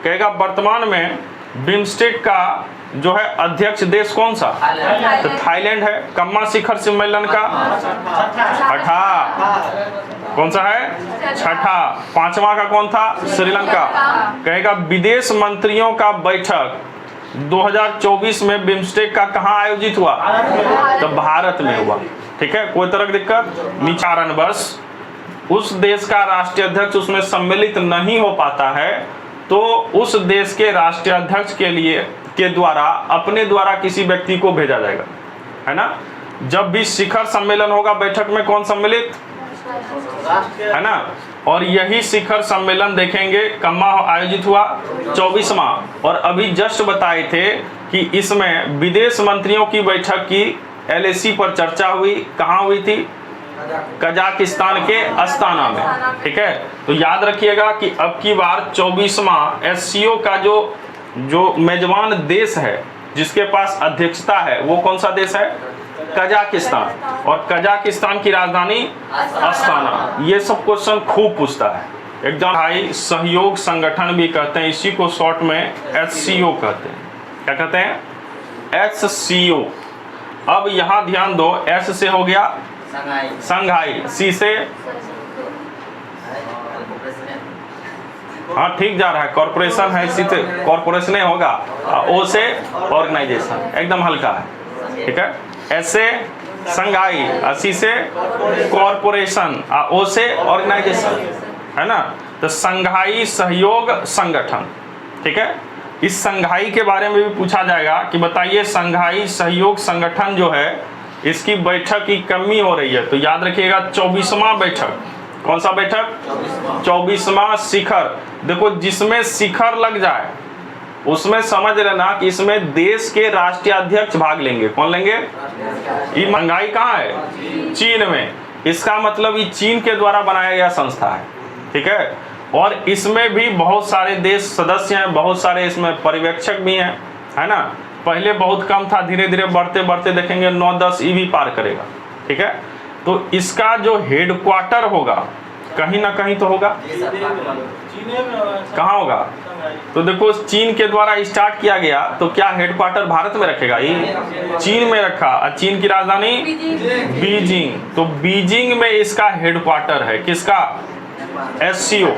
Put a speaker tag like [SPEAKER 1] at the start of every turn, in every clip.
[SPEAKER 1] कहेगा वर्तमान में बिम्स्टेक का जो है अध्यक्ष देश कौन सा? तो थाईलैंड है। कम्मा शिखर सम्मेलन का छठा कौन सा है? छठा। पांचवा का कौन था? श्रीलंका। कहेगा विदेश मंत्रियों का बैठक 2024 में बिम्स्टेक का कहां आयोजित हुआ? तो भारत में हुआ। ठीक है, कोई तरह की दिक्कत निचारण बस उस देश का राष्ट्रीय अध्यक्ष उसमें सम्मिलित नहीं हो पाता है तो उस देश के राष्ट्रीय अध्यक्ष के द्वारा अपने द्वारा किसी व्यक्ति को भेजा जाएगा, है ना। जब भी शिखर सम्मेलन होगा बैठक में कौन सम्मिलित? है ना। और यही शिखर सम्मेलन देखेंगे कम्मा आयोजित हुआ 24वां, और अभी जस्ट बताए थे कि इसमें विदेश मंत्रियों की बैठक की LAC पर चर्चा हुई। कहाँ हुई थी? कजाकिस्तान के अस्ताना में। ठीक है, तो याद रखिएगा कि अब की बार 24वां SCO का जो मेजबान देश है जिसके पास अध्यक्षता है वो कौन सा देश है? कजाकिस्तान। और कजाकिस्तान की राजधानी अस्ताना। ये सब क्वेश्चन खूब पूछता है एग्जाम। हाई सहयोग संगठन भी कहते हैं, इसी को शॉर्ट में HCO कहते हैं। क्या कहते हैं? HCO। अब यहां ध्यान दो, S से हो गया संघाई, C से हाँ ठीक जा रहा है, कॉर्पोरेशन है, C से कॉर्पोरेशन होगा, O से ऑर्गेनाइजेशन, एकदम हल्का है। ठीक है, S से संघाई, C से कॉर्पोरेशन, O से ऑर्गेनाइजेशन, है ना। तो संघाई सहयोग संगठन। ठीक है, इस संघाई के बारे में भी पूछा जाएगा कि बताइए संघाई सहयोग संगठन जो है इसकी बैठक की कमी हो रही है। तो याद रखिएगा 24वां बैठक। कौन सा बैठक? 24वां शिखर। देखो जिसमें शिखर लग जाए उसमें समझ लेना कि इसमें देश के राष्ट्रीय अध्यक्ष भाग लेंगे। कौन लेंगे? ये संघाई कहाँ है? चीन में। इसका मतलब ये चीन के द्वारा बनाया गया संस्था है। ठीक है, और इसमें भी बहुत सारे देश सदस्य हैं, बहुत सारे इसमें पर्यवेक्षक भी हैं, है ना। पहले बहुत कम था, धीरे धीरे बढ़ते बढ़ते देखेंगे 9-10 भी पार करेगा। ठीक है, तो इसका जो हेडक्वार्टर होगा कहीं ना कहीं तो होगा। कहाँ होगा? तो देखो चीन के द्वारा स्टार्ट किया गया तो क्या हेडक्वार्टर भारत में रखेगा? ये चीन में रखा। और चीन की राजधानी बीजिंग। तो बीजिंग में इसका हेडक्वार्टर है। किसका? SCO।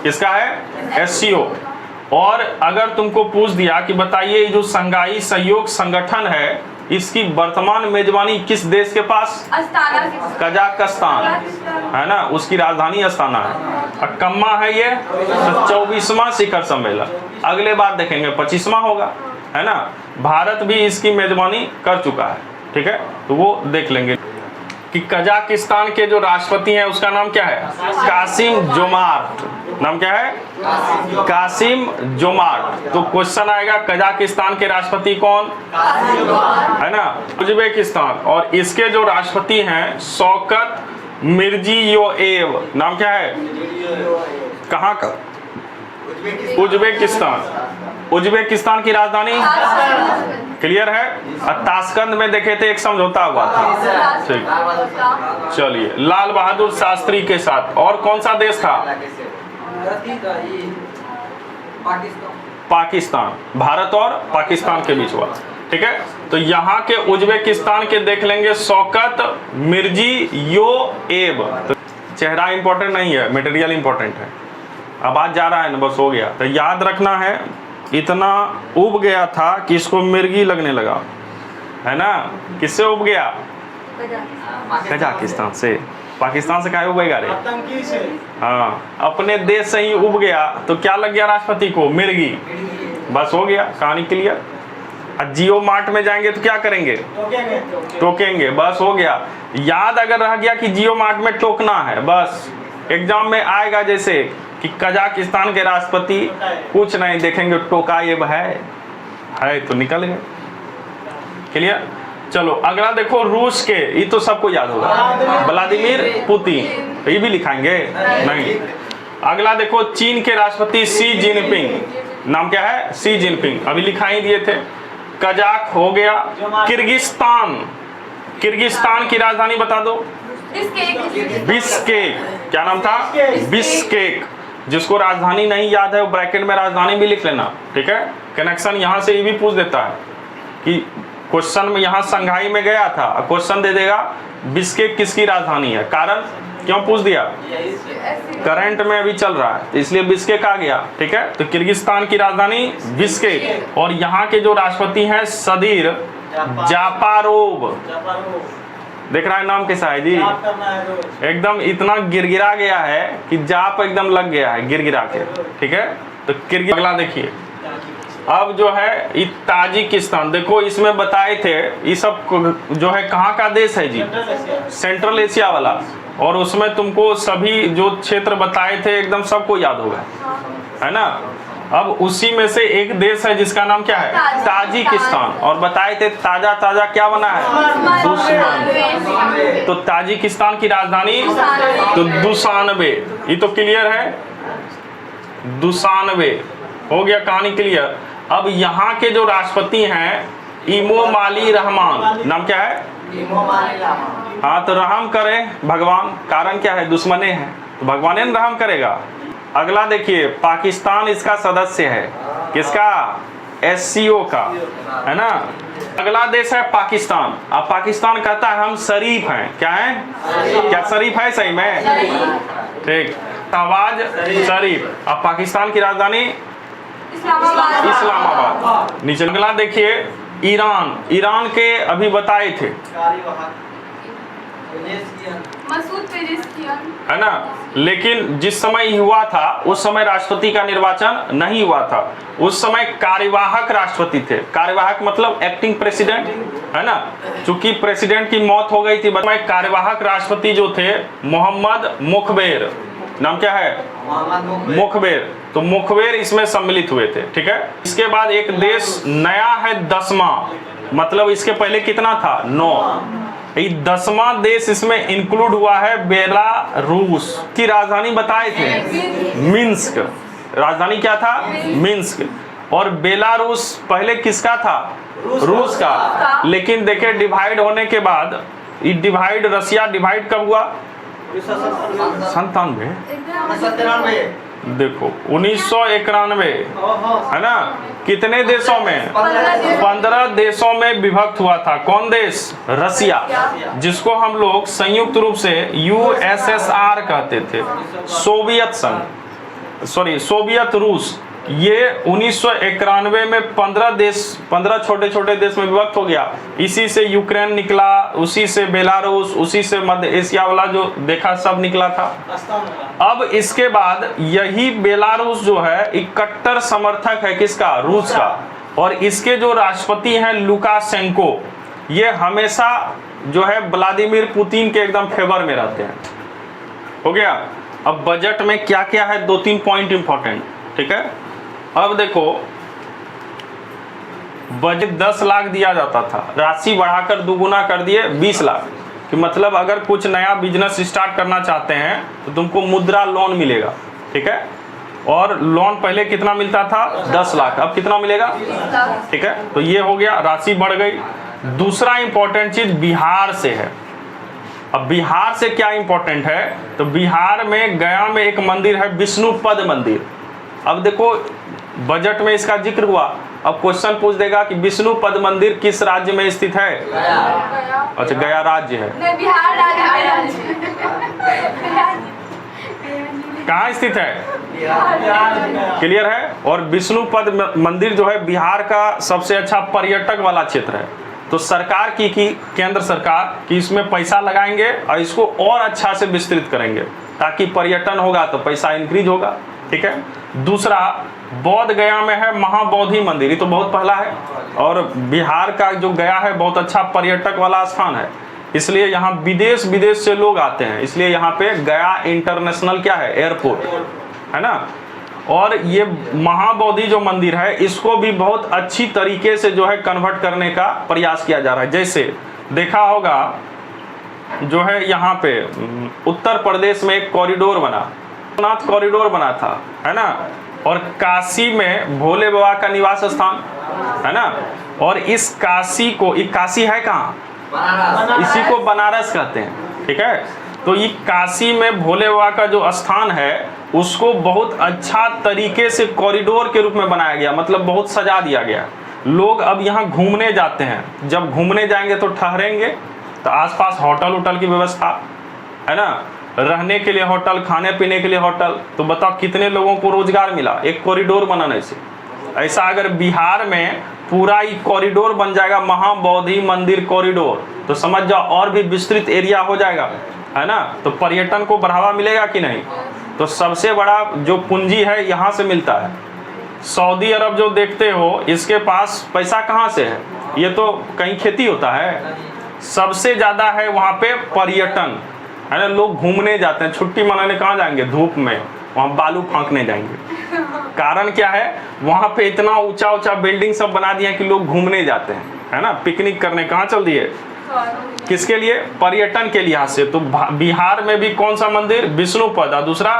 [SPEAKER 1] किसका है? SCO। और अगर तुमको पूछ दिया कि बताइए जो संघाई सहयोग संगठन है इसकी वर्तमान मेजबानी किस देश के पास? कजाकिस्तान, है ना, उसकी राजधानी अस्ताना है। और कम्मा है ये तो 24वां शिखर सम्मेलन। अगले बार देखेंगे 25वां होगा, है ना। भारत भी इसकी मेजबानी कर चुका है। ठीक है, तो वो देख लेंगे कि कजाकिस्तान के जो राष्ट्रपति हैं उसका नाम क्या है? कासिम जोमार्ट। नाम क्या है? कासिम जोमार्ट। तो क्वेश्चन आएगा कजाकिस्तान के राष्ट्रपति कौन? है ना, उज्बेकिस्तान। और इसके जो राष्ट्रपति हैं शौकत मिर्जियोयेव। नाम क्या है? कहाँ का? उज्बेकिस्तान। उज्बेकिस्तान की राजधानी क्लियर है। ताशकंद में देखे थे एक समझौता हुआ था। ठीक, चलिए लाल बहादुर शास्त्री के साथ। और कौन सा देश था? पाकिस्तान। भारत और पाकिस्तान के बीच हुआ। ठीक है, तो यहाँ के उज्बेकिस्तान के देख लेंगे शौकत मिर्जियोयेव। तो चेहरा इंपॉर्टेंट नहीं है, मटेरियल इंपॉर्टेंट है। अब आज जा रहा है ना, बस हो गया। तो याद रखना है इतना उब गया था कि इसको मिर्गी लगने लगा, है ना। किससे उब गया? कजाकिस्तान से। पाकिस्तान से काहे उबेगा रे? हाँ, अपने देश से ही उब गया तो क्या लग गया राष्ट्रपति को? मिर्गी। बस हो गया, कहानी क्लियर। जियो मार्ट में जाएंगे तो क्या करेंगे? टोकेंगे। बस हो गया। याद अगर रह गया कि जियो मार्ट में टोकना है, बस एग्जाम में आएगा जैसे कि कजाकिस्तान के राष्ट्रपति कुछ नहीं देखेंगे, टोकायेव है तो निकल गए। क्लियर। चलो अगला देखो रूस के, ये तो सबको याद होगा, व्लादिमीर पुतिन। ये भी लिखाएंगे नहीं। अगला देखो चीन के राष्ट्रपति शी जिनपिंग। नाम क्या है? Xi Jinping. अभी लिखाई दिए थे। कजाक हो गया। किर्गिस्तान। किर्गिस्तान की राजधानी बता दो। बिश्केक। क्या नाम था? बिश्केक। जिसको राजधानी नहीं याद है वो ब्रैकेट में राजधानी भी लिख लेना, ठीक है। कनेक्शन यहाँ से ये भी पूछ देता है कि क्वेश्चन में यहाँ संघाई में गया था, क्वेश्चन दे देगा बिश्केक किसकी राजधानी है, कारण क्यों पूछ दिया, करंट में अभी चल रहा है, तो इसलिए बिश्केक आ गया, ठीक है। तो किर्गिस्तान की राजधानी बिश्केक, और यहाँ के जो राष्ट्रपति हैं सदीर जापारोव। देख रहा है नाम कैसा है जी, एकदम इतना गिरगिरा गया है कि जाप एकदम लग गया है गिरगिरा के, ठीक है। तो किर्गिज, अगला देखिए, अब जो है ये ताजिकिस्तान, देखो इसमें बताए थे ये सब जो है कहाँ का देश है जी, सेंट्रल एशिया वाला, और उसमें तुमको सभी जो क्षेत्र बताए थे एकदम सबको याद होगा, है ना। अब उसी में से एक देश है जिसका नाम क्या है, ताजिकिस्तान, और बताए थे ताजा ताजा क्या बना है, दुश्मन। तो ताजिकिस्तान की राजधानी तो दुशानबे, ये तो क्लियर है, दुशानबे हो गया, कहानी क्लियर। अब यहाँ के जो राष्ट्रपति हैं इमोमाली रहमान, नाम क्या है, हाँ, तो रहम करे भगवान, कारण क्या है, दुश्मने हैं तो भगवान ने रहम करेगा। अगला देखिए, पाकिस्तान इसका सदस्य है, किसका, SCO का, है ना। अगला देश है पाकिस्तान। अब पाकिस्तान कहता है हम शरीफ हैं, क्या है, क्या शरीफ है सही में, ठीक, शहबाज शरीफ। अब पाकिस्तान की राजधानी इस्लामाबाद। नीचे अगला देखिए, ईरान, ईरान के अभी बताए थे, है ना, लेकिन जिस समय हुआ था उस समय राष्ट्रपति का निर्वाचन नहीं हुआ था, उस समय कार्यवाहक राष्ट्रपति थे। कार्यवाहक मतलब एक्टिंग प्रेसिडेंट, है ना, चूंकि प्रेसिडेंट की मौत हो गई थी, कार्यवाहक राष्ट्रपति जो थे मोहम्मद मुखबेर, नाम क्या है, मुखबेर, तो मुखबेर इसमें सम्मिलित हुए थे, ठीक है। इसके बाद एक देश नया है 10वां, मतलब इसके पहले कितना था, 9, 10वां देश इसमें इंक्लूड हुआ है बेलारूस की राजधानी बताए थे मिन्स्क, राजधानी क्या था, मिन्स्क। और बेलारूस पहले किसका था, रूस का, लेकिन देखे डिवाइड होने के बाद ये डिवाइड, रसिया डिवाइड कब हुआ, 97, देखो 1991, है ना। कितने देशों में, 15 देशों में विभक्त हुआ था। कौन देश, रसिया, जिसको हम लोग संयुक्त रूप से USSR कहते थे, सोवियत संघ, सॉरी सोवियत रूस। ये 1991 में 15 छोटे छोटे देश में विभक्त हो गया। इसी से यूक्रेन निकला, उसी से बेलारूस, उसी से मध्य एशिया वाला जो देखा सब निकला था। अब इसके बाद यही बेलारूस जो है एक कट्टर समर्थक है किसका, रूस का, और इसके जो राष्ट्रपति हैं लुकाशेंको, ये हमेशा जो है व्लादिमीर पुतिन के एकदम फेवर में रहते हैं। हो गया। अब बजट में क्या क्या है, 2-3 पॉइंट इंपॉर्टेंट, ठीक है। अब देखो, बजट 10 लाख दिया जाता था, राशि बढ़ाकर दुगुना कर दिए 20 लाख, कि मतलब अगर कुछ नया बिजनेस स्टार्ट करना चाहते हैं तो तुमको मुद्रा लोन मिलेगा, ठीक है। और लोन पहले कितना मिलता था, 10 लाख, अब कितना मिलेगा, ठीक है। तो ये हो गया, राशि बढ़ गई। दूसरा इंपॉर्टेंट चीज बिहार से है। अब बिहार से क्या इंपॉर्टेंट है, तो बिहार में गया में एक मंदिर है विष्णुपद मंदिर। अब देखो बजट में इसका जिक्र हुआ, अब क्वेश्चन पूछ देगा कि विष्णुपद मंदिर किस राज्य में स्थित है, अच्छा गया राज्य है,
[SPEAKER 2] बिहार राज्य
[SPEAKER 1] कहाँ स्थित है, क्लियर है। और विष्णुपद मंदिर जो है बिहार का सबसे अच्छा पर्यटक वाला क्षेत्र है। तो सरकार की केंद्र सरकार की इसमें पैसा लगाएंगे और इसको और अच्छा से विस्तृत करेंगे, ताकि पर्यटन होगा तो पैसा इंक्रीज होगा, ठीक है। दूसरा, बौद्ध गया में है महाबोधि मंदिर, ये तो बहुत पहला है, और बिहार का जो गया है बहुत अच्छा पर्यटक वाला स्थान है, इसलिए यहाँ विदेश से लोग आते हैं, इसलिए यहाँ पे गया इंटरनेशनल क्या है, एयरपोर्ट है ना। और ये महाबोधि जो मंदिर है इसको भी बहुत अच्छी तरीके से जो है कन्वर्ट करने का प्रयास किया जा रहा है। जैसे देखा होगा जो है यहाँ पे उत्तर प्रदेश में एक कॉरिडोर बना, नाथ कॉरिडोर बना था, है ना। और काशी में भोले बाबा का निवास स्थान है ना। और इस काशी को, ये काशी है कहाँ, इसी को बनारस कहते हैं, ठीक है। तो ये काशी में भोले बाबा का जो स्थान है उसको बहुत अच्छा तरीके से कॉरिडोर के रूप में बनाया गया, मतलब बहुत सजा दिया गया। लोग अब यहाँ घूमने जाते हैं, जब घूमने जाएंगे तो ठहरेंगे, तो आसपास होटल वोटल की व्यवस्था है ना, रहने के लिए होटल, खाने पीने के लिए होटल। तो बताओ कितने लोगों को रोजगार मिला एक कॉरिडोर बनाने से। ऐसा अगर बिहार में पूरा ही कॉरिडोर बन जाएगा, महाबोधि मंदिर कॉरिडोर, तो समझ जाओ और भी विस्तृत एरिया हो जाएगा, है ना। तो पर्यटन को बढ़ावा मिलेगा कि नहीं। तो सबसे बड़ा जो पूंजी है यहाँ से मिलता है। सऊदी अरब जो देखते हो, इसके पास पैसा कहाँ से है, ये तो कहीं खेती होता है। सबसे ज़्यादा है वहाँ पे पर्यटन, है ना। लोग घूमने जाते हैं, छुट्टी मनाने कहाँ जाएंगे, धूप में, वहाँ बालू फांकने जाएंगे। कारण क्या है, वहाँ पे इतना ऊंचा ऊंचा बिल्डिंग सब बना दिया कि लोग घूमने जाते हैं, है ना, पिकनिक करने। कहाँ चल दिए, किसके लिए, पर्यटन के लिहाज से। तो बिहार में भी कौन सा मंदिर, विष्णुपद, और दूसरा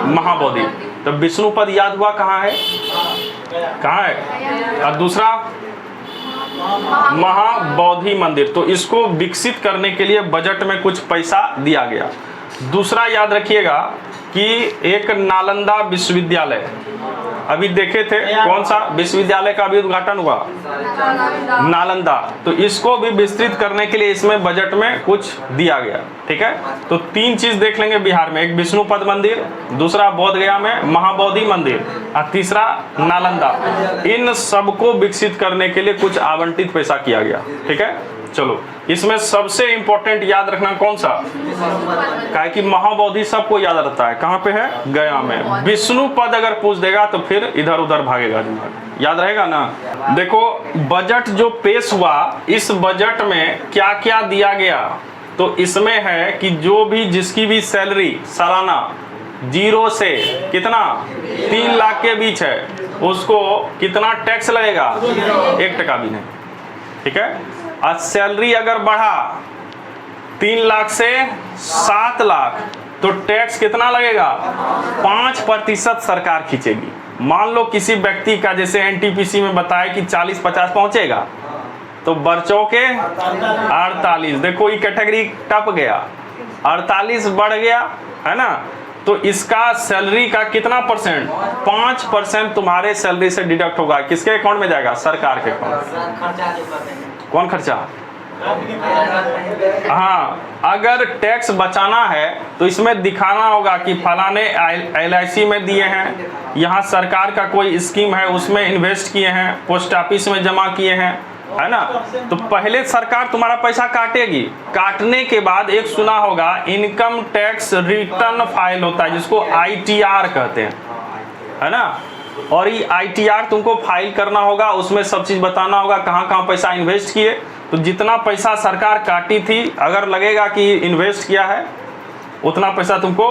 [SPEAKER 1] महाबोधि। तो विष्णुपद याद हुआ कहाँ है, कहाँ है, और दूसरा महाबोधि मंदिर। तो इसको विकसित करने के लिए बजट में कुछ पैसा दिया गया। दूसरा याद रखिएगा कि एक नालंदा विश्वविद्यालय अभी देखे थे, कौन सा विश्वविद्यालय का अभी उद्घाटन हुआ, नालंदा। तो इसको भी विस्तृत करने के लिए इसमें बजट में कुछ दिया गया। ठीक है, तो 3 चीज देख लेंगे बिहार में, एक विष्णुपद मंदिर, दूसरा बोध गया में महाबोधि मंदिर, और तीसरा नालंदा। इन सबको विकसित करने के लिए कुछ आवंटित पैसा किया गया। ठीक है, चलो इसमें सबसे इंपॉर्टेंट याद रखना कौन सा, काहे कि महाबोधि सबको याद रहता है, कहाँ पे है, गया में। विष्णुपद अगर पूछ देगा तो फिर इधर उधर भागेगा दिमाग, याद रहेगा ना। देखो बजट जो पेश हुआ, इस बजट में क्या क्या दिया गया, तो इसमें है कि जो भी जिसकी भी सैलरी सालाना 0 से कितना 3 लाख के बीच है, उसको कितना टैक्स लगेगा, 1 टका भी नहीं। ठीक है, और सैलरी अगर बढ़ा 3 लाख से 7 लाख, तो टैक्स कितना लगेगा, 5% सरकार खींचेगी। मान लो किसी व्यक्ति का, जैसे एनटीपीसी में बताया कि 40-50 पहुंचेगा, तो बच्चों के 48, देखो ये कैटेगरी टप गया, 48 बढ़ गया, है ना। तो इसका सैलरी का कितना परसेंट, 5% तुम्हारे सैलरी से डिडक्ट होगा, किसके अकाउंट में जाएगा, सरकार के अकाउंट। कौन खर्चा, हाँ, अगर टैक्स बचाना है तो इसमें दिखाना होगा कि फलाने LIC में दिए हैं, यहाँ सरकार का कोई स्कीम है उसमें इन्वेस्ट किए हैं, पोस्ट ऑफिस में जमा किए हैं, है ना। तो पहले सरकार तुम्हारा पैसा काटेगी, काटने के बाद एक सुना होगा इनकम टैक्स रिटर्न फाइल होता है, जिसको ITR कहते हैं, है ना। और ये ITR तुमको फाइल करना होगा, उसमें सब चीज बताना होगा कहाँ कहाँ पैसा इन्वेस्ट किए। तो जितना पैसा सरकार काटी थी, अगर लगेगा कि इन्वेस्ट किया है, उतना पैसा तुमको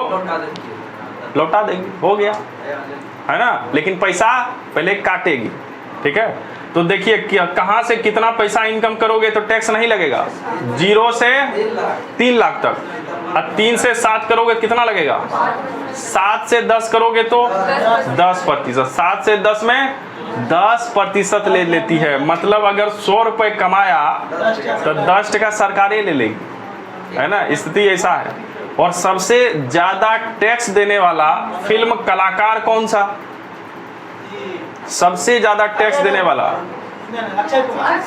[SPEAKER 1] लौटा देगी, हो गया, है ना। लेकिन पैसा पहले काटेगी। ठीक है, तो देखिए कहाँ से कितना पैसा इनकम करोगे तो टैक्स नहीं लगेगा, 0 से 3 लाख तक, और 3 से 7 करोगे कितना लगेगा, 7 से 10 करोगे तो 10%, 7 से 10 में 10% ले लेती है। मतलब अगर 100 रुपए कमाया तो 10 टका सरकारें ले लेगी, है ना, स्थिति ऐसा है। और सबसे ज्यादा टैक्स देने वाला फिल्म कलाकार कौन सा, सबसे ज्यादा टैक्स देने वाला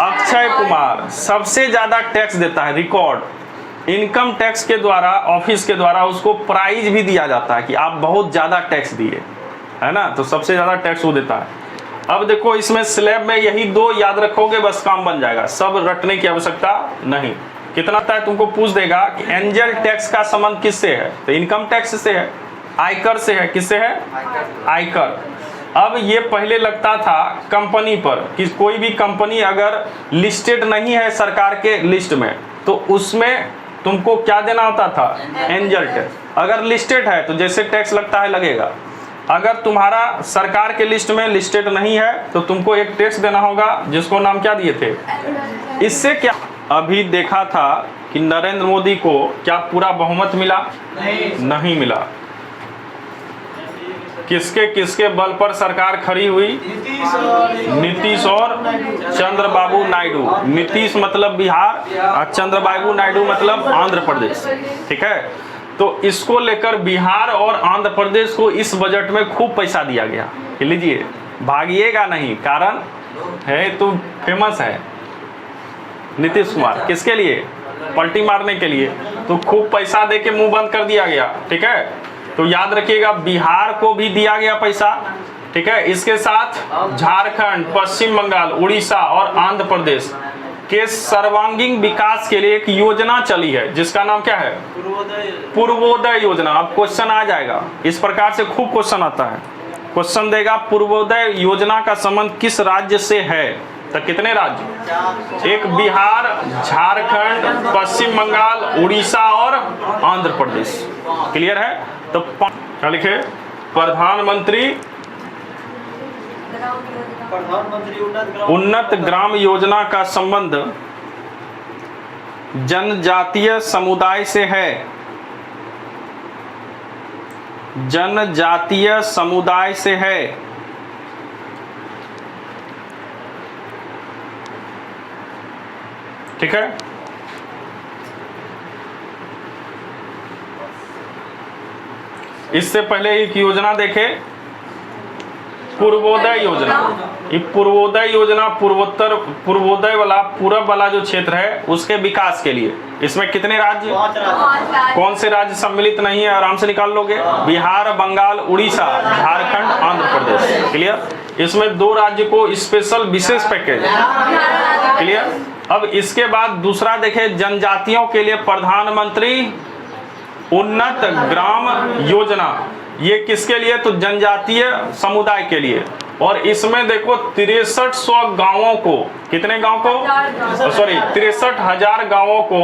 [SPEAKER 1] अक्षय कुमार सबसे ज्यादा टैक्स देता है, रिकॉर्ड। इनकम टैक्स के द्वारा, ऑफिस के द्वारा उसको प्राइज भी दिया जाता है कि आप बहुत ज्यादा टैक्स दिए, है ना, तो सबसे ज्यादा टैक्स वो देता है। अब देखो इसमें स्लैब में यही 2 याद रखोगे बस काम बन जाएगा, सब रटने की आवश्यकता नहीं। कितना आता है तुमको पूछ देगा कि एंजल टैक्स का संबंध किससे है, तो इनकम टैक्स से है, आयकर से है। किससे है, आयकर। अब ये पहले लगता था कंपनी पर कि कोई भी कंपनी अगर लिस्टेड नहीं है सरकार के लिस्ट में, तो उसमें तुमको क्या देना होता था, एंजल टैक्स। अगर लिस्टेड है तो जैसे टैक्स लगता है लगेगा। अगर तुम्हारा सरकार के लिस्ट में लिस्टेड नहीं है तो तुमको एक टैक्स देना होगा, जिसको नाम क्या दिए थे। इससे क्या अभी देखा था कि नरेंद्र मोदी को क्या पूरा बहुमत मिला, नहीं मिला। किसके किसके बल पर सरकार खड़ी हुई, नीतीश और चंद्रबाबू नायडू। नीतीश मतलब बिहार और चंद्रबाबू नायडू मतलब आंध्र प्रदेश। ठीक है, तो इसको लेकर बिहार और आंध्र प्रदेश को इस बजट में खूब पैसा दिया गया। लीजिए, भागिएगा नहीं, कारण है तो फेमस है नीतीश कुमार, किसके लिए? पलटी मारने के लिए। तो खूब पैसा दे के मुंह बंद कर दिया गया। ठीक है, तो याद रखिएगा बिहार को भी दिया गया पैसा। ठीक है, इसके साथ झारखंड, पश्चिम बंगाल, उड़ीसा और आंध्र प्रदेश के सर्वांगीण विकास के लिए एक योजना चली है जिसका नाम क्या है? पूर्वोदय योजना। अब क्वेश्चन आ जाएगा, इस प्रकार से खूब क्वेश्चन आता है। क्वेश्चन देगा पूर्वोदय योजना का संबंध किस राज्य से है? तो कितने राज्य? एक बिहार, झारखंड, पश्चिम बंगाल, उड़ीसा और आंध्र प्रदेश। क्लियर है? तो क्या लिखे? प्रधानमंत्री उन्नत ग्राम योजना का संबंध जनजातीय समुदाय से है। जनजातीय समुदाय से है। ठीक है, इससे पहले एक योजना देखे, पूर्वोदय योजना। ये पूर्वोदय योजना पूर्वोदय वाला पूरब वाला जो क्षेत्र है उसके विकास के लिए। इसमें कितने राज्य? कौन से राज्य सम्मिलित नहीं है? आराम से निकाल लोगे, बिहार, बंगाल, उड़ीसा, झारखंड, आंध्र प्रदेश। क्लियर? इसमें 2 राज्य को स्पेशल विशेष पैकेज। क्लियर? अब इसके बाद दूसरा देखे, जनजातियों के लिए प्रधानमंत्री उन्नत ग्राम योजना। ये किसके लिए? तो जनजातीय समुदाय के लिए। और इसमें देखो 6300 गांवों को, कितने गांव को? सॉरी, 63,000 गांवों को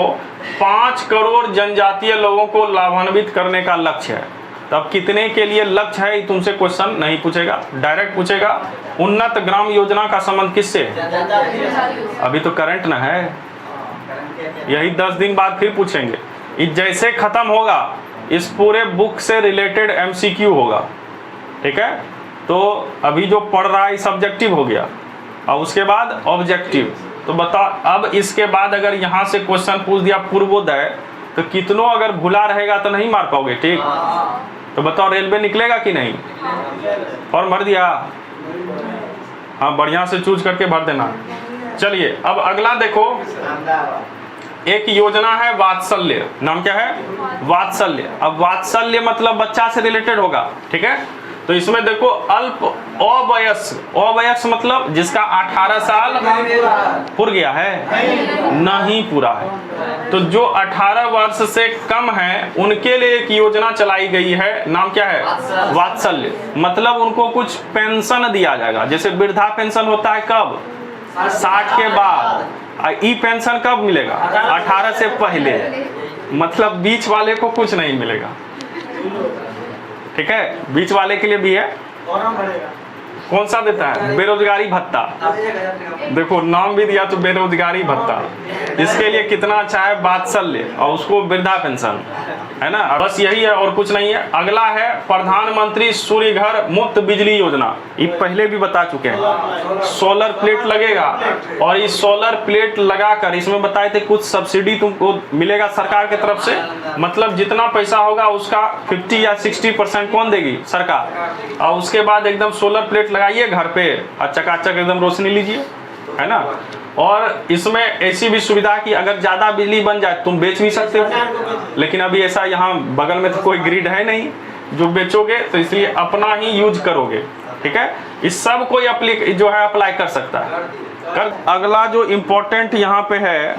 [SPEAKER 1] 5 करोड़ जनजातीय लोगों को लाभान्वित करने का लक्ष्य है। तब कितने के लिए लक्ष्य है तुमसे क्वेश्चन नहीं पूछेगा, डायरेक्ट पूछेगा उन्नत ग्राम योजना का संबंध किससे? अभी तो करंट ना है, यही 10 दिन बाद फिर पूछेंगे। ये जैसे खत्म होगा इस पूरे बुक से रिलेटेड MCQ होगा। ठीक है, तो अभी जो पढ़ रहा है सब्जेक्टिव हो गया और उसके बाद ऑब्जेक्टिव। तो बता, अब इसके बाद अगर यहाँ से क्वेश्चन पूछ दिया पूर्वोदय, तो कितनों अगर भुला रहेगा तो नहीं मार पाओगे। ठीक, तो बताओ रेलवे निकलेगा कि नहीं? फॉर्म भर दिया? हाँ, बढ़िया से चूज करके भर देना। चलिए, अब अगला देखो, एक योजना है वात्सल्य। नाम क्या है? वात्सल्य। अब वात्सल्य मतलब बच्चा से रिलेटेड होगा। ठीक है, तो इसमें देखो अल्प अवयस्क। अवयस्क मतलब जिसका 18 साल पूरा गया है, नहीं पूरा है। तो जो 18 वर्ष से कम है उनके लिए एक योजना चलाई गई है। नाम क्या है? वात्सल्य। मतलब उनको कुछ पेंशन दिया जाएगा। जैसे वृद्धा पेंशन होता है कब? 60 के बाद। ई पेंशन कब मिलेगा? 18 से पहले। मतलब बीच वाले को कुछ नहीं मिलेगा। ठीक है, बीच वाले के लिए भी है। कौन सा देता है? बेरोजगारी भत्ता। देखो नाम भी दिया तो बेरोजगारी भत्ता। इसके लिए कितना अच्छा है, वात्सल्य, और उसको वृद्धा पेंशन, है ना। बस यही है और कुछ नहीं है। अगला है प्रधानमंत्री सूर्य घर मुफ्त बिजली योजना। ये पहले भी बता चुके हैं। सोलर प्लेट लगेगा और इस सोलर प्लेट लगाकर इसमें बताए थे कुछ सब्सिडी तुमको मिलेगा सरकार की तरफ से। मतलब जितना पैसा होगा उसका 50 या 60% कौन देगी? सरकार। और उसके बाद एकदम सोलर प्लेट लगाइए घर पे और चकाचक एकदम रोशनी लीजिए, है ना। और इसमें ऐसी भी सुविधा कि अगर ज्यादा बिजली बन जाए तुम बेच भी सकते हो, लेकिन अभी ऐसा यहाँ बगल में तो कोई ग्रिड है नहीं जो बेचोगे, तो इसलिए अपना ही यूज करोगे। ठीक है, इस सब कोई अप्लाई कर सकता है। अगला जो इम्पोर्टेंट यहाँ पे है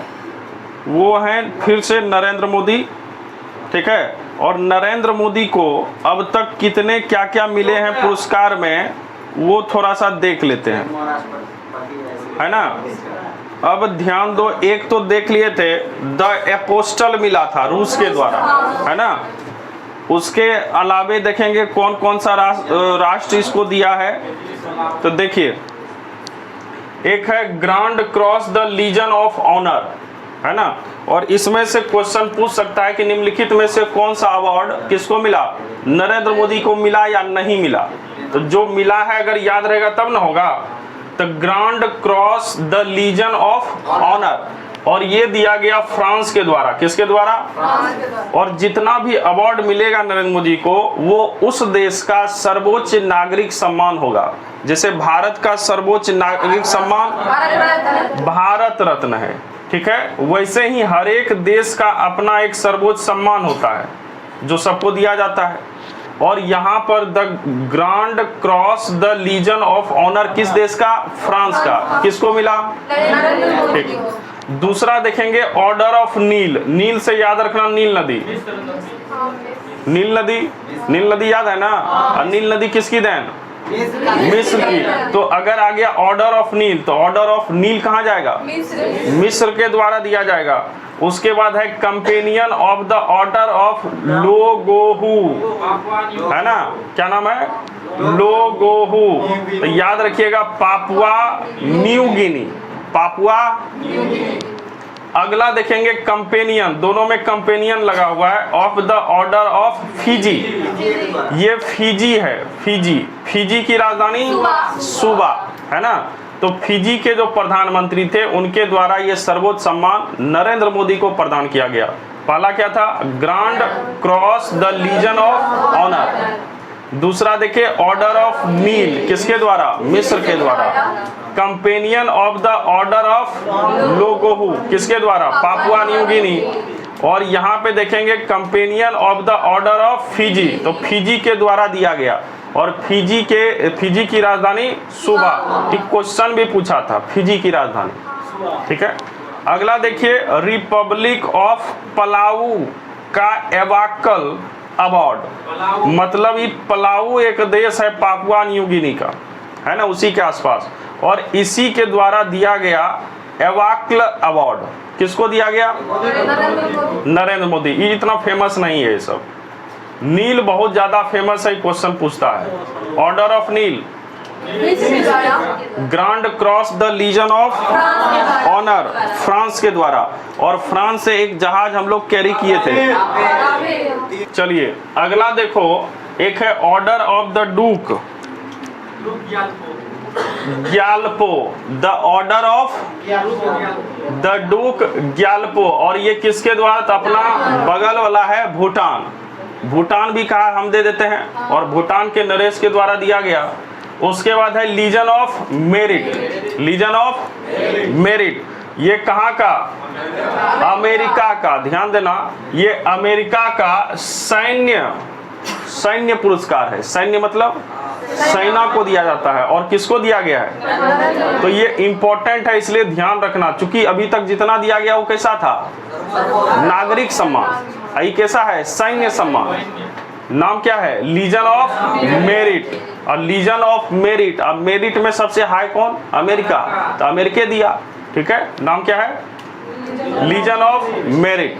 [SPEAKER 1] वो है फिर से नरेंद्र मोदी। ठीक है, और नरेंद्र मोदी को अब तक कितने क्या क्या मिले हैं पुरस्कार में, वो थोड़ा सा देख लेते हैं, है ना। अब ध्यान दो, एक तो देख लिए थे द एपोस्टल मिला था रूस के द्वारा, है ना। उसके अलावे देखेंगे कौन कौन सा राष्ट्र इसको दिया है। तो देखिए, एक है grand cross the legion of honour, है ना। और इसमें से क्वेश्चन पूछ सकता है कि निम्नलिखित में से कौन सा अवार्ड किसको मिला? नरेंद्र मोदी को मिला या नहीं मिला। तो जो मिला है अगर याद रहेगा तब ना होगा। तो grand cross the legion of honour. और ये दिया गया फ्रांस के द्वारा। किसके द्वारा? और जितना भी अवार्ड मिलेगा नरेंद्र मोदी को वो उस देश का सर्वोच्च नागरिक सम्मान होगा। जैसे भारत का सर्वोच्च नागरिक सम्मान भारत रत्न है, ठीक है, वैसे ही हर एक देश का अपना एक सर्वोच्च सम्मान होता है जो सबको दिया जाता है। और यहाँ पर the grand cross the legion of honour किस देश का? फ्रांस का। किसको मिला? ठीक। दूसरा देखेंगे ऑर्डर ऑफ नील। नील से याद रखना नील नदी, नील नदी, नील नदी याद है ना? और नील नदी किसकी देन? मिस्र की। तो अगर आ गया ऑर्डर ऑफ नील तो ऑर्डर ऑफ नील कहाँ जाएगा? मिस्र के द्वारा दिया जाएगा। उसके बाद है companion of the order of लोगोहू, है ना? क्या नाम है? लोगोहू। तो याद रखिएगा पापुआ न्यू गिनी, पापुआ। अगला देखेंगे कंपेनियन, दोनों में कंपेनियन लगा हुआ है, of the order of Fiji. ये फिजी है, फिजी। फिजी की राजधानी सुबा, है ना? तो फिजी के जो प्रधानमंत्री थे उनके द्वारा ये सर्वोच्च सम्मान नरेंद्र मोदी को प्रदान किया गया। पहला क्या था? Grand cross the legion of honour. दूसरा देखिए ऑर्डर ऑफ नील, किसके द्वारा? मिस्र के द्वारा। Companion of the order of लोगोहू, किसके द्वारा? Papua New Guinea. और यहाँ पे देखेंगे companion of the order of Fiji, तो फिजी के द्वारा दिया गया। और फिजी की राजधानी सुबा। एक क्वेश्चन भी पूछा था, फिजी की राजधानी, ठीक है। अगला देखिए रिपब्लिक ऑफ पलाऊ का एवाकल अवार्ड। मतलब ये पलाऊ एक देश है पापुआ न्यू गिनी का, है ना, उसी के आसपास। और इसी के द्वारा दिया गया एवाकल अवार्ड। किसको दिया गया? नरेंद्र मोदी। ये इतना फेमस नहीं है ये सब। नील बहुत ज्यादा फेमस है, क्वेश्चन पूछता है। Order of Nile, grand cross the legion of honour, France के द्वारा। और फ्रांस से एक जहाज हम लोग कैरी किए थे। चलिए अगला देखो, एक है order of the Druk Gyalpo, the order of the Druk Gyalpo. और ये किसके द्वारा? तो अपना बगल वाला है भूटान। भूटान भी कहा हम दे देते हैं, और भूटान के नरेश के द्वारा दिया गया। उसके बाद है legion of merit, legion of merit. ये कहाँ का? अमेरिका का। ध्यान देना, ये अमेरिका का सैन्य पुरस्कार है। सैन्य मतलब सेना को दिया जाता है। और किसको दिया गया है? तो ये इंपॉर्टेंट है, इसलिए ध्यान रखना। चूंकि अभी तक जितना दिया गया वो कैसा था? नागरिक सम्मान। ये कैसा है? सैन्य सम्मान। नाम क्या है? Legion of merit. और लीजन ऑफ मेरिट, अब मेरिट में सबसे हाई कौन? अमेरिका, तो अमेरिका दिया, ठीक है। नाम क्या है? लीजन ऑफ मेरिट,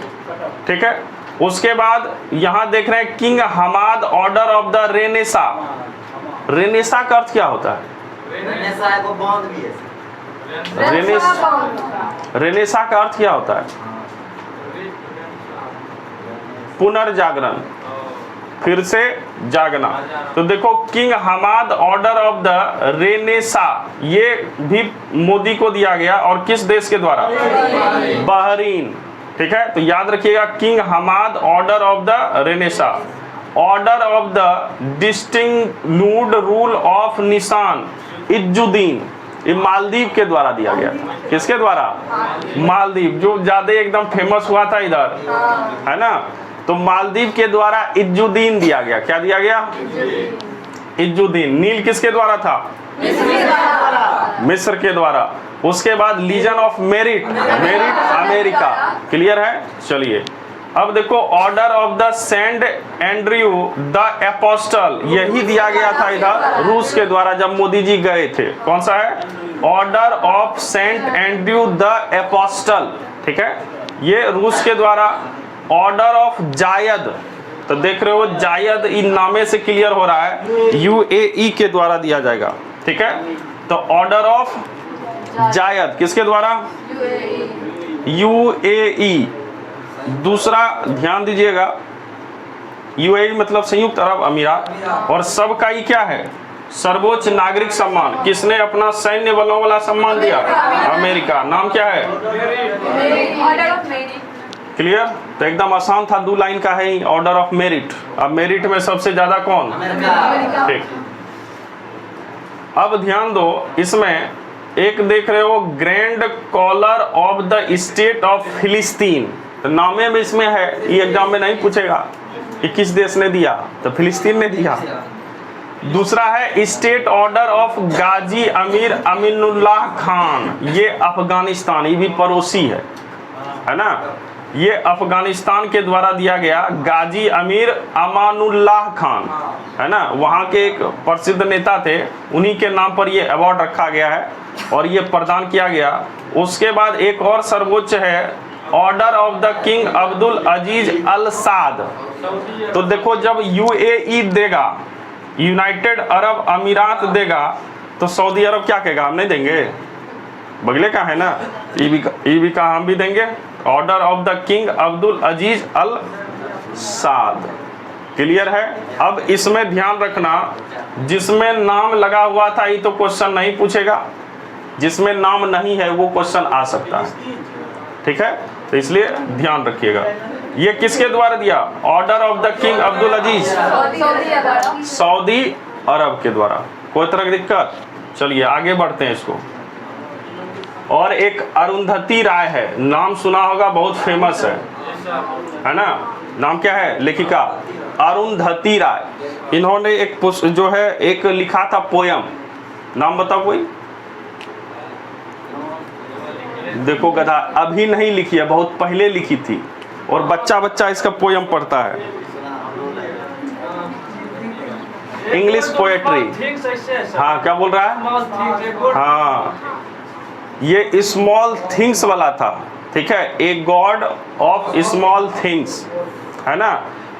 [SPEAKER 1] ठीक है। उसके बाद यहां देख रहे हैं king Hamad order of the renaissance. Renaissance का अर्थ क्या होता है? रेनेसा का अर्थ क्या होता है? पुनर्जागरण, फिर से जागना। तो देखो king Hamad order of the renaissance, ये भी मोदी को दिया गया। और किस देश के द्वारा? बहरीन, ठीक है। तो याद रखिएगा king Hamad order of the renaissance. Order of the distinguished rule of Nishan Izzuddin, ये मालदीव के द्वारा दिया गया था। किसके द्वारा? मालदीव, जो ज्यादा एकदम फेमस हुआ था इधर, है ना। तो मालदीव के द्वारा इज्जुद्दीन दिया गया। क्या दिया गया? इज्जुद्दीन। नील किसके द्वारा था? मिस्र के द्वारा। उसके बाद legion of merit, merit America. Clear है? चलिए अब देखो order of the saint Andrew the apostle, यही दिया गया था इधर रूस के द्वारा जब मोदी जी गए थे। कौन सा है? Order of saint Andrew the apostle, ठीक है, ये रूस के द्वारा। ऑर्डर ऑफ जायद, तो देख रहे हो जायद इन नामे से क्लियर हो रहा है, यूएई के द्वारा दिया जाएगा, ठीक है। तो ऑर्डर ऑफ जायद किसके द्वारा? यूएई। दूसरा ध्यान दीजिएगा, यूएई मतलब संयुक्त अरब अमीरात। और सबका ही क्या है? सर्वोच्च नागरिक सम्मान किसने अपना सैन्य बलों वाला सम्मान दिया? अमेरिका। नाम क्या है?
[SPEAKER 2] Order of merit.
[SPEAKER 1] क्लियर? तो एकदम आसान था, 2 लाइन का है, ऑर्डर ऑफ मेरिट। अब मेरिट में सबसे ज्यादा कौन? ठीक। अब ध्यान दो, इसमें एक देख रहे हो grand collar of the state of फिलिस्तीन, तो नामे में इसमें है, ये एग्जाम में नहीं पूछेगा कि किस देश ने दिया, तो फिलिस्तीन ने दिया। दूसरा है स्टेट ऑर्डर ऑफ गाजी अमीर अमीनुल्लाह खान, ये अफगानिस्तान, ये भी पड़ोसी है ना, ये अफगानिस्तान के द्वारा दिया गया गाजी अमीर अमानुल्लाह खान, है ना, वहाँ के एक प्रसिद्ध नेता थे, उन्हीं के नाम पर ये अवार्ड रखा गया है और ये प्रदान किया गया। उसके बाद एक और सर्वोच्च है order of the king Abdul Aziz Al Saud. तो देखो, जब यूएई देगा, यूनाइटेड अरब अमीरात देगा, तो सऊदी अरब क्या कहेगा? हम नहीं देंगे, बगले का है ना, ये भी कहा हम भी देंगे। Order of the king Abdul Aziz Al Saud. Clear है? अब इसमें ध्यान रखना, जिसमें नाम लगा हुआ था ये तो क्वेश्चन नहीं पूछेगा, जिसमें नाम नहीं है वो क्वेश्चन आ सकता है। ठीक है, तो इसलिए ध्यान रखिएगा। ये किसके द्वारा दिया? Order of the king Abdul Aziz, सऊदी अरब के द्वारा। कोई तरह की दिक्कत? चलिए आगे बढ़ते हैं इसको। और एक अरुंधति राय है, नाम सुना होगा, बहुत फेमस है ना, नाम क्या है? लेखिका अरुंधति राय। इन्होंने एक जो है एक लिखा था पोयम, नाम बताओ कोई। देखो गधा, अभी नहीं लिखी है, बहुत पहले लिखी थी, और बच्चा बच्चा इसका पोयम पढ़ता है। English poetry. हाँ, क्या बोल रहा है? हाँ, ये स्मॉल थिंग्स वाला था। ठीक है, a god of small things, है ना,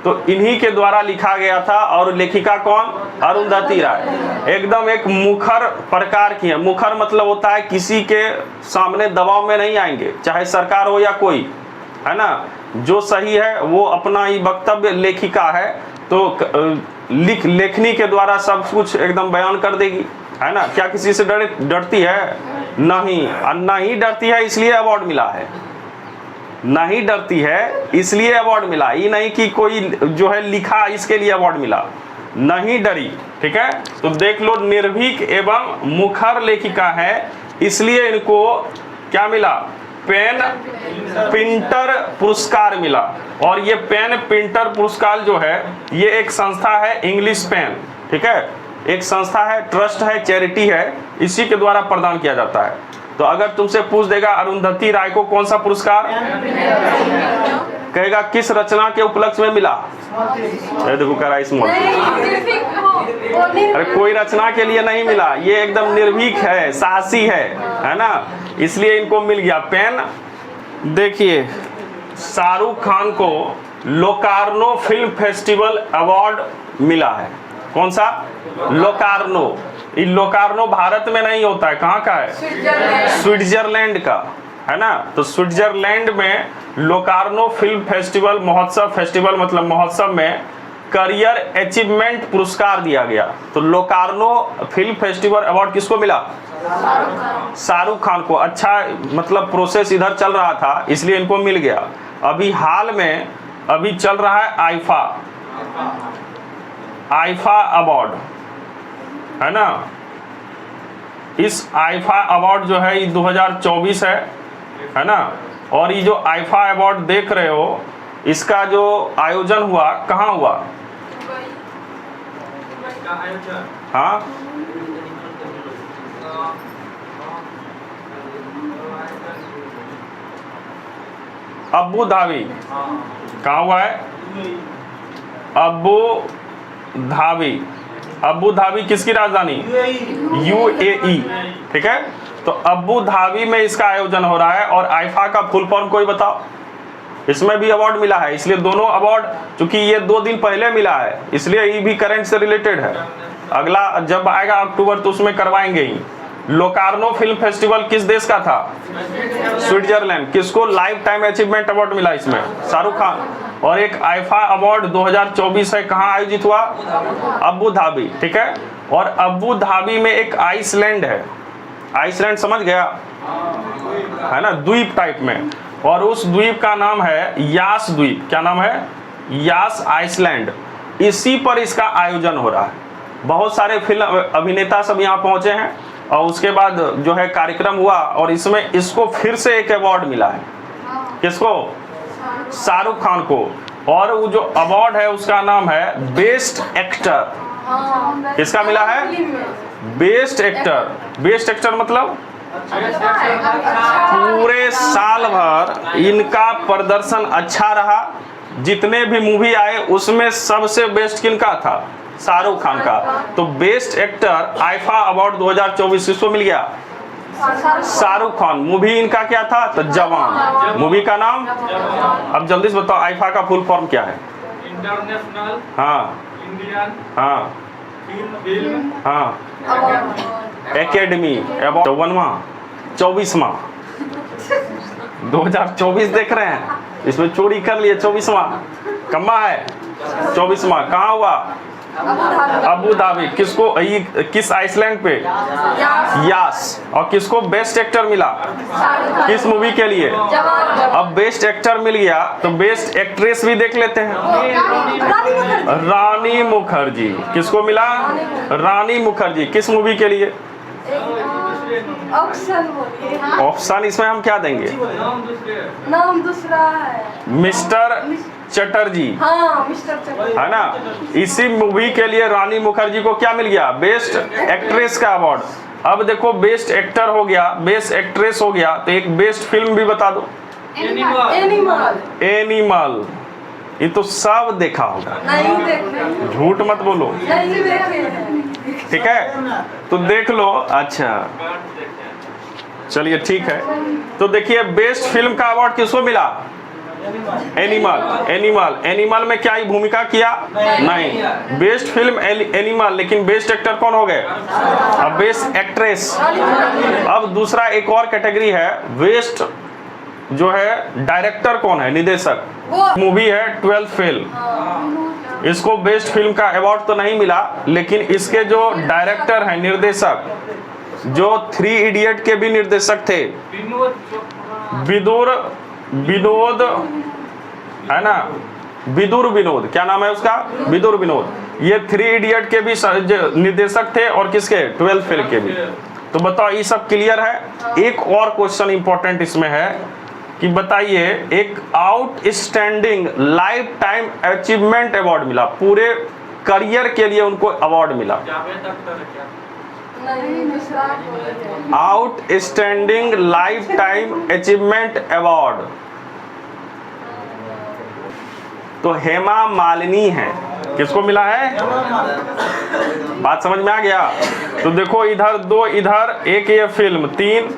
[SPEAKER 1] तो इन्हीं के द्वारा लिखा गया था। और लेखिका कौन? अरुंधति राय। एकदम एक मुखर प्रकार की है। मुखर मतलब होता है किसी के सामने दबाव में नहीं आएंगे, चाहे सरकार हो या कोई, है ना, जो सही है वो अपना ही वक्तव्य, लेखिका है तो लेखनी के द्वारा सब कुछ एकदम बयान कर देगी, है ना। क्या किसी से डरती है? नहीं डरती है, इसलिए अवार्ड मिला है। नहीं डरती है इसलिए अवार्ड मिला, ये नहीं कि कोई जो है लिखा इसके लिए अवार्ड मिला, नहीं डरी। ठीक है, तो देख लो, निर्भीक एवं मुखर लेखिका है, इसलिए इनको क्या मिला? पेन प्रिंटर पुरस्कार मिला। और ये पेन प्रिंटर पुरस्कार जो है, ये एक संस्था है, इंग्लिश पेन। ठीक है, एक संस्था है, ट्रस्ट है, चैरिटी है, इसी के द्वारा प्रदान किया जाता है। तो अगर तुमसे पूछ देगा अरुंधति राय को कौन सा पुरस्कार, कहेगा किस रचना के उपलक्ष्य में मिला? देखो कह रहा स्मॉल, अरे कोई रचना के लिए नहीं मिला, ये एकदम निर्भीक है, साहसी है ना, इसलिए इनको मिल गया पेन। देखिए, शाहरुख खान को लोकार्नो फिल्म फेस्टिवल अवार्ड मिला है। कौन सा? लोकार्नो। ये लोकार्नो भारत में नहीं होता है, कहाँ का है? स्विट्जरलैंड का, है ना। तो स्विट्जरलैंड में लोकार्नो फिल्म फेस्टिवल महोत्सव, फेस्टिवल मतलब महोत्सव में करियर अचीवमेंट पुरस्कार दिया गया। तो लोकार्नो फिल्म फेस्टिवल अवार्ड किसको मिला? शाहरुख खान को। अच्छा, मतलब प्रोसेस इधर चल रहा था इसलिए इनको मिल गया। अभी हाल में अभी चल रहा है आईफा अवार्ड, है ना। इस आईफा अवार्ड जो है ये 2024 है ना। और ये जो आईफा अवार्ड देख रहे हो, इसका जो आयोजन हुआ कहाँ हुआ? हाँ, अबू धाबी। कहाँ हुआ है? अबू धाबी किसकी राजधानी? यूएई। ठीक है, तो अबू धाबी में इसका आयोजन हो रहा है। और आईफा का फुल फॉर्म कोई बताओ? इसमें भी अवार्ड मिला है, इसलिए दोनों अवार्ड, चूंकि ये 2 दिन पहले मिला है इसलिए ये भी करंट से रिलेटेड है। अगला जब आएगा अक्टूबर तो उसमें करवाएंगे ही। लोकार्नो फिल्म फेस्टिवल किस देश का था? स्विट्जरलैंड। किसको लाइफ टाइम अचीवमेंट अवार्ड मिला? इसमें शाहरुख खान। और एक आईफा अवार्ड 2024 है, कहाँ आयोजित हुआ? Abu Dhabi. ठीक है, और अबू धाबी में एक आइसलैंड है। आइसलैंड समझ गया, है ना, द्वीप टाइप में, और उस द्वीप का नाम है यास द्वीप। क्या नाम है? यास आइसलैंड। इसी पर इसका आयोजन हो रहा है। बहुत सारे फिल्म अभिनेता सब यहाँ पहुंचे हैं और उसके बाद जो है कार्यक्रम हुआ और इसमें इसको फिर से एक अवार्ड मिला है। किसको? शाहरुख खान को। और वो जो अवार्ड है उसका नाम है बेस्ट एक्टर। किसका मिला है? Best actor. बेस्ट एक्टर मतलब पूरे साल भर इनका प्रदर्शन अच्छा रहा। जितने भी मूवी आए उसमें सबसे बेस्ट किनका था? शाहरुख खान का। तो बेस्ट एक्टर आईफा अवार्ड 2024 इसको मिल गया शाहरुख खान। मूवी इनका क्या था? तो जवान। मूवी का नाम? अब जल्दी से बताओ आईफा का फुल फॉर्म क्या है?
[SPEAKER 3] इंटरनेशनल
[SPEAKER 1] हाँ,
[SPEAKER 3] इंडियन
[SPEAKER 1] हाँ,
[SPEAKER 3] फिल्म
[SPEAKER 1] हाँ, एकेडमी अवार्ड 54वां 2024 देख रहे हैं, इसमें चोरी कर लिए। 24वां कम्मा है, 24वां कहाँ हुआ? Abu Dhabi. किसको? किस आइसलैंड पे? यास। और किसको बेस्ट एक्टर मिला? किस मूवी के लिए? अब बेस्ट एक्टर मिल गया तो बेस्ट एक्ट्रेस भी देख लेते हैं। रानी मुखर्जी। किसको मिला? रानी मुखर्जी। किस मूवी के लिए?
[SPEAKER 2] ऑप्शन बोलिए।
[SPEAKER 1] ऑप्शन इसमें हम क्या देंगे?
[SPEAKER 2] नाम दूसरा है।
[SPEAKER 1] मिस्टर चटर्जी,
[SPEAKER 2] हाँ, मिस्टर चटर्जी,
[SPEAKER 1] है ना। इसी मूवी के लिए रानी मुखर्जी को क्या मिल गया? बेस्ट एक्ट्रेस का अवार्ड। अब देखो बेस्ट एक्टर हो गया, बेस्ट एक्ट्रेस हो गया, तो एक बेस्ट फिल्म भी बता दो।
[SPEAKER 2] एनिमल।
[SPEAKER 1] एनिमल। ये तो सब देखा होगा,
[SPEAKER 2] नहीं देखे।
[SPEAKER 1] झूठ मत बोलो,
[SPEAKER 2] नहीं देखे।
[SPEAKER 1] ठीक है? तो देख लो। अच्छा चलिए ठीक है। तो देखिए बेस्ट फिल्म का अवार्ड किसको मिला? एनिमल। एनिमल। एनिमल में क्या ही भूमिका किया? नहीं। बेस्ट फिल्म एनिमल, लेकिन बेस्ट एक्टर कौन हो गए? अब बेस्ट एक्ट्रेस। अब दूसरा एक और कैटेगरी है, बेस्ट जो है डायरेक्टर कौन है? निदेशक। मूवी है 12th फेल। इसको बेस्ट फिल्म का अवार्ड तो नहीं मिला, लेकिन इसके जो डायरेक्टर हैं, निर्देशक, जो 3 इडियट के भी निर्देशक थे, विनोद है ना, विदुर विनोद। क्या नाम है उसका? विदुर विनोद। ये 3 इडियट के भी निर्देशक थे और किसके? 12th फेल के भी। तो बताओ ये सब क्लियर है। एक और क्वेश्चन इंपॉर्टेंट इसमें है कि बताइए एक outstanding life time achievement award मिला, पूरे करियर के लिए उनको अवार्ड मिला। Outstanding life time achievement award तो हेमा मालिनी है। किसको मिला है? बात समझ में आ गया? तो देखो इधर 2, इधर एक ये फिल्म 3,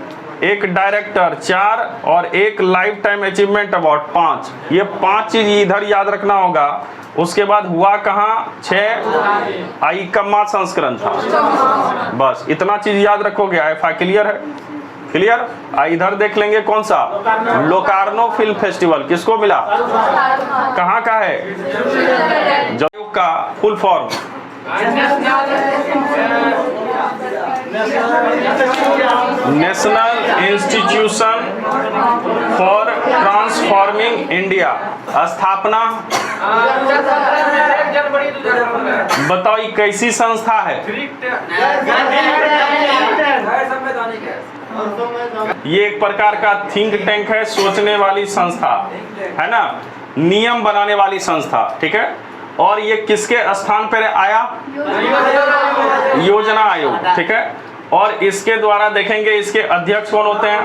[SPEAKER 1] एक डायरेक्टर 4 और एक लाइफ टाइम अचीवमेंट अवार्ड 5। ये 5 चीज इधर याद रखना होगा। उसके बाद हुआ कहाँ? 6 आई कम्मा संस्करण था। बस इतना चीज याद रखोगे, आईफा क्लियर है? क्लियर? इधर देख लेंगे कौन सा? Locarno film festival. किसको मिला? कहाँ का है? जो का full form national institution for transforming India. स्थापना बताओ ये कैसी संस्था है? ये एक प्रकार का थिंक टैंक है, सोचने वाली संस्था है ना, नियम बनाने वाली संस्था, ठीक है। और ये किसके स्थान पर आया? योजना आयोग, ठीक है। और इसके द्वारा देखेंगे इसके अध्यक्ष कौन होते हैं,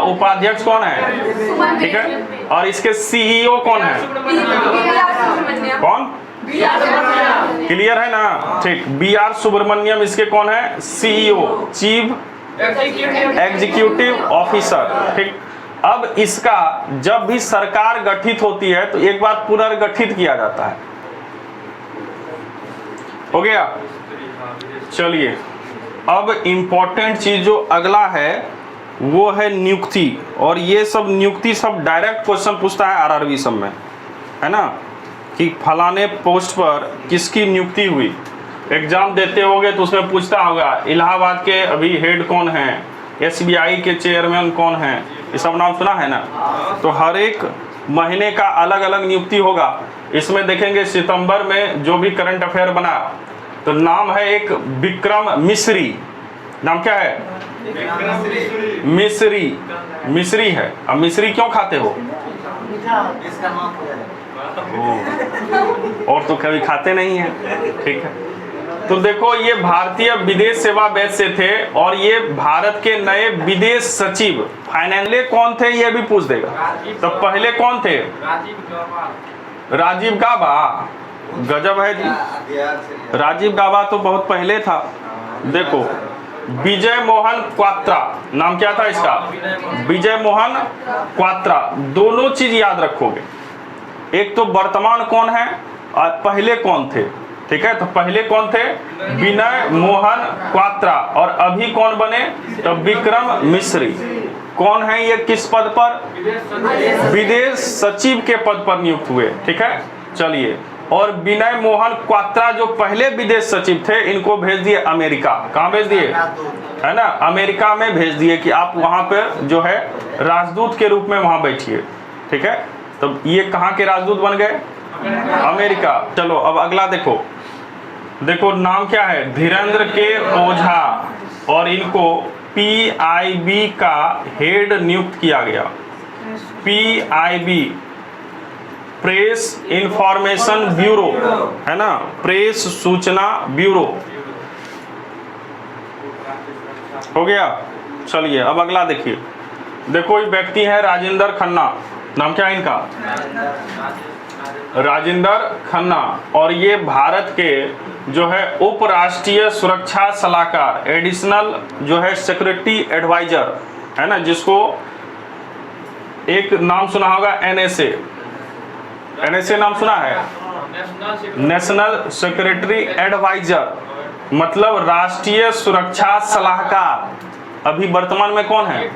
[SPEAKER 1] उपाध्यक्ष कौन है, ठीक है। और इसके सीईओ कौन है? कौन? क्लियर है ना? ठीक, BR सुब्रमण्यम इसके कौन है? सीईओ, चीफ एग्जीक्यूटिव ऑफिसर, ठीक। अब इसका जब भी सरकार गठित होती है तो एक बार पुनर्गठित किया जाता है। हो गया? चलिए अब इंपॉर्टेंट चीज जो अगला है वो है नियुक्ति। और ये सब नियुक्ति सब डायरेक्ट क्वेश्चन पूछता है RRB सब में, है ना, कि फलाने पोस्ट पर किसकी नियुक्ति हुई। एग्जाम देते होगे तो उसमें पूछता होगा इलाहाबाद के अभी हेड कौन हैं, SBI के चेयरमैन कौन हैं, ये सब नाम सुना है ना। तो हर एक महीने का अलग अलग नियुक्ति होगा। इसमें देखेंगे सितंबर में जो भी करंट अफेयर बना तो नाम है एक विक्रम मिश्री। नाम क्या है? मिश्री। मिश्री है। अब मिश्री क्यों खाते हो? और तो कभी खाते नहीं हैं, ठीक है। तो देखो ये भारतीय विदेश सेवा बैच से थे और ये भारत के नए विदेश सचिव फाइनली कौन थे ये भी पूछ देगा। तो पहले कौन थे? राजीव गाबा। गजब है जी, राजीव गाबा तो बहुत पहले था। देखो विजय मोहन क्वात्रा, नाम क्या था इसका? विजय मोहन क्वात्रा। दोनों चीज याद रखोगे, एक तो वर्तमान कौन है और पहले कौन थे, ठीक है। तो पहले कौन थे? विनय मोहन क्वात्रा। और अभी कौन बने? तो विक्रम मिश्री। कौन है ये? किस पद पर? विदेश सचिव के पद पर नियुक्त हुए, ठीक है। चलिए, और विनय मोहन क्वात्रा जो पहले विदेश सचिव थे इनको भेज दिए अमेरिका। कहाँ भेज दिए? है ना, अमेरिका में भेज दिए कि आप वहां पे जो है राजदूत के रूप में वहां बैठिए, ठीक है। तो ये कहाँ के राजदूत बन गए? अमेरिका। चलो अब अगला देखो। देखो नाम क्या है? धीरेन्द्र के ओझा। और इनको PIB का हेड नियुक्त किया गया। PIB प्रेस इंफॉर्मेशन ब्यूरो, है ना, प्रेस सूचना ब्यूरो हो गया। चलिए अब अगला देखिए। देखो ये व्यक्ति है राजेंद्र खन्ना। नाम क्या है इनका? राजेंद्र खन्ना। और ये भारत के जो है उपराष्ट्रीय सुरक्षा सलाहकार, एडिशनल जो है सिक्योरिटी एडवाइजर, है ना, जिसको एक नाम सुना होगा NSA। NSA नाम सुना है? नेशनल सिक्योरिटी एडवाइजर, मतलब राष्ट्रीय सुरक्षा सलाहकार। अभी वर्तमान में कौन है?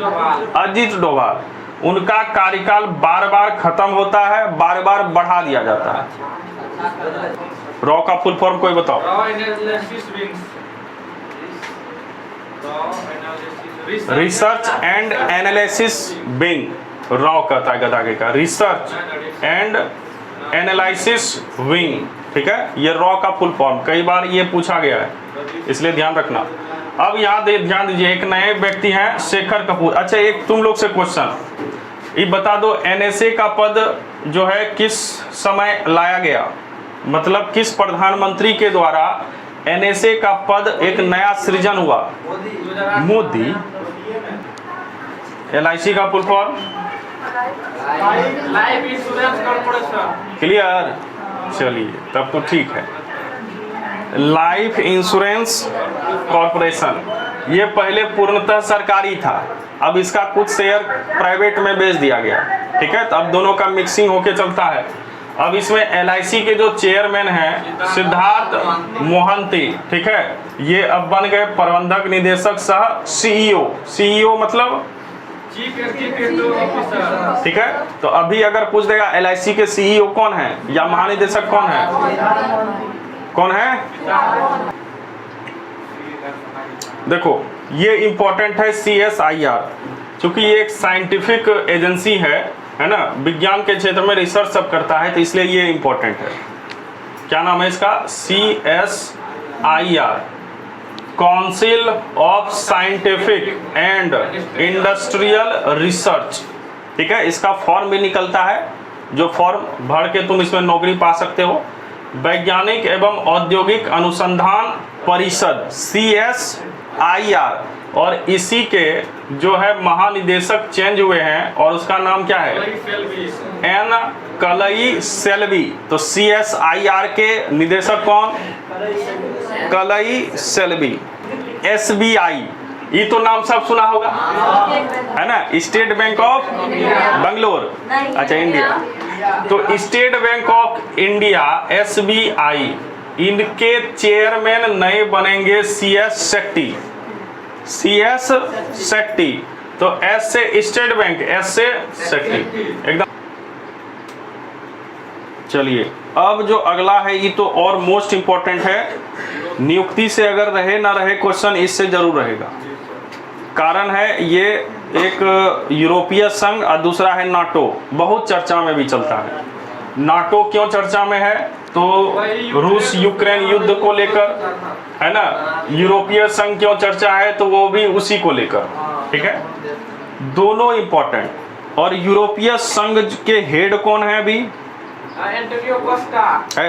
[SPEAKER 1] अजीत डोभाल। उनका कार्यकाल बार बार खत्म होता है, बार बार बढ़ा दिया जाता है। रॉ का फुल फॉर्म कोई बताओ? Research and analysis wing. Raw कहता है गधा का, रिसर्च एंड एनालिसिस विंग, ठीक है। ये रॉ का फुल फॉर्म कई बार ये पूछा गया है, इसलिए ध्यान रखना। अब यहाँ ध्यान दीजिए, एक नए व्यक्ति हैं शेखर कपूर। अच्छा एक तुम लोग से क्वेश्चन, ये बता दो NSA का पद जो है किस समय लाया गया, मतलब किस प्रधानमंत्री के द्वारा NSA का पद एक नया सृजन हुआ? मोदी। LIC का full form?
[SPEAKER 3] Life insurance corporation.
[SPEAKER 1] Clear? चलिए तब तो ठीक है। लाइफ इंश्योरेंस कॉर्पोरेशन ये पहले पूर्णतः सरकारी था, अब इसका कुछ शेयर प्राइवेट में बेच दिया गया, ठीक है। तो अब दोनों का मिक्सिंग होके चलता है। अब इसमें LIC के जो चेयरमैन हैं सिद्धार्थ मोहंती, ठीक है, ये अब बन गए प्रबंधक निदेशक सह CEO। CEO मतलब
[SPEAKER 3] चीफ एग्जीक्यूटिव ऑफिसर,
[SPEAKER 1] ठीक है। तो अभी अगर पूछ देगा LIC के CEO कौन है या महानिदेशक कौन है? कौन है? देखो ये इंपॉर्टेंट है CSIR, क्योंकि ये एक साइंटिफिक एजेंसी है ना, विज्ञान के क्षेत्र में रिसर्च सब करता है, तो इसलिए ये इंपॉर्टेंट है। क्या नाम है इसका? CSIR, council of scientific and industrial research, ठीक है। इसका फॉर्म भी निकलता है, जो फॉर्म भर के तुम इसमें नौकरी पा सकते हो। वैज्ञानिक एवं औद्योगिक अनुसंधान परिषद CSIR, और इसी के जो है महानिदेशक चेंज हुए हैं और उसका नाम क्या है? N कलई सेल्वी। तो CSIR के निदेशक कौन? कलई सेल्वी। SBI ये तो नाम सब सुना होगा, है ना, स्टेट बैंक ऑफ बंगलोर, अच्छा इंडिया। तो state bank of India SBI, इनके चेयरमैन नए बनेंगे CS शेट्टी। CS शेट्टी, तो S से स्टेट बैंक, S से शेट्टी, एकदम। चलिए अब जो अगला है ये तो और मोस्ट इंपॉर्टेंट है, नियुक्ति से अगर रहे ना रहे क्वेश्चन इससे जरूर रहेगा। कारण है ये एक यूरोपीय संघ और दूसरा है नाटो, बहुत चर्चा में भी चलता है। नाटो क्यों चर्चा में है? तो रूस यूक्रेन युद्ध को लेकर, है ना। यूरोपीय संघ क्यों चर्चा है? तो वो भी उसी को लेकर, ठीक है। दोनों इंपॉर्टेंट। और यूरोपीय संघ के हेड कौन है अभी?
[SPEAKER 3] एंटोनियो कोस्टा
[SPEAKER 1] है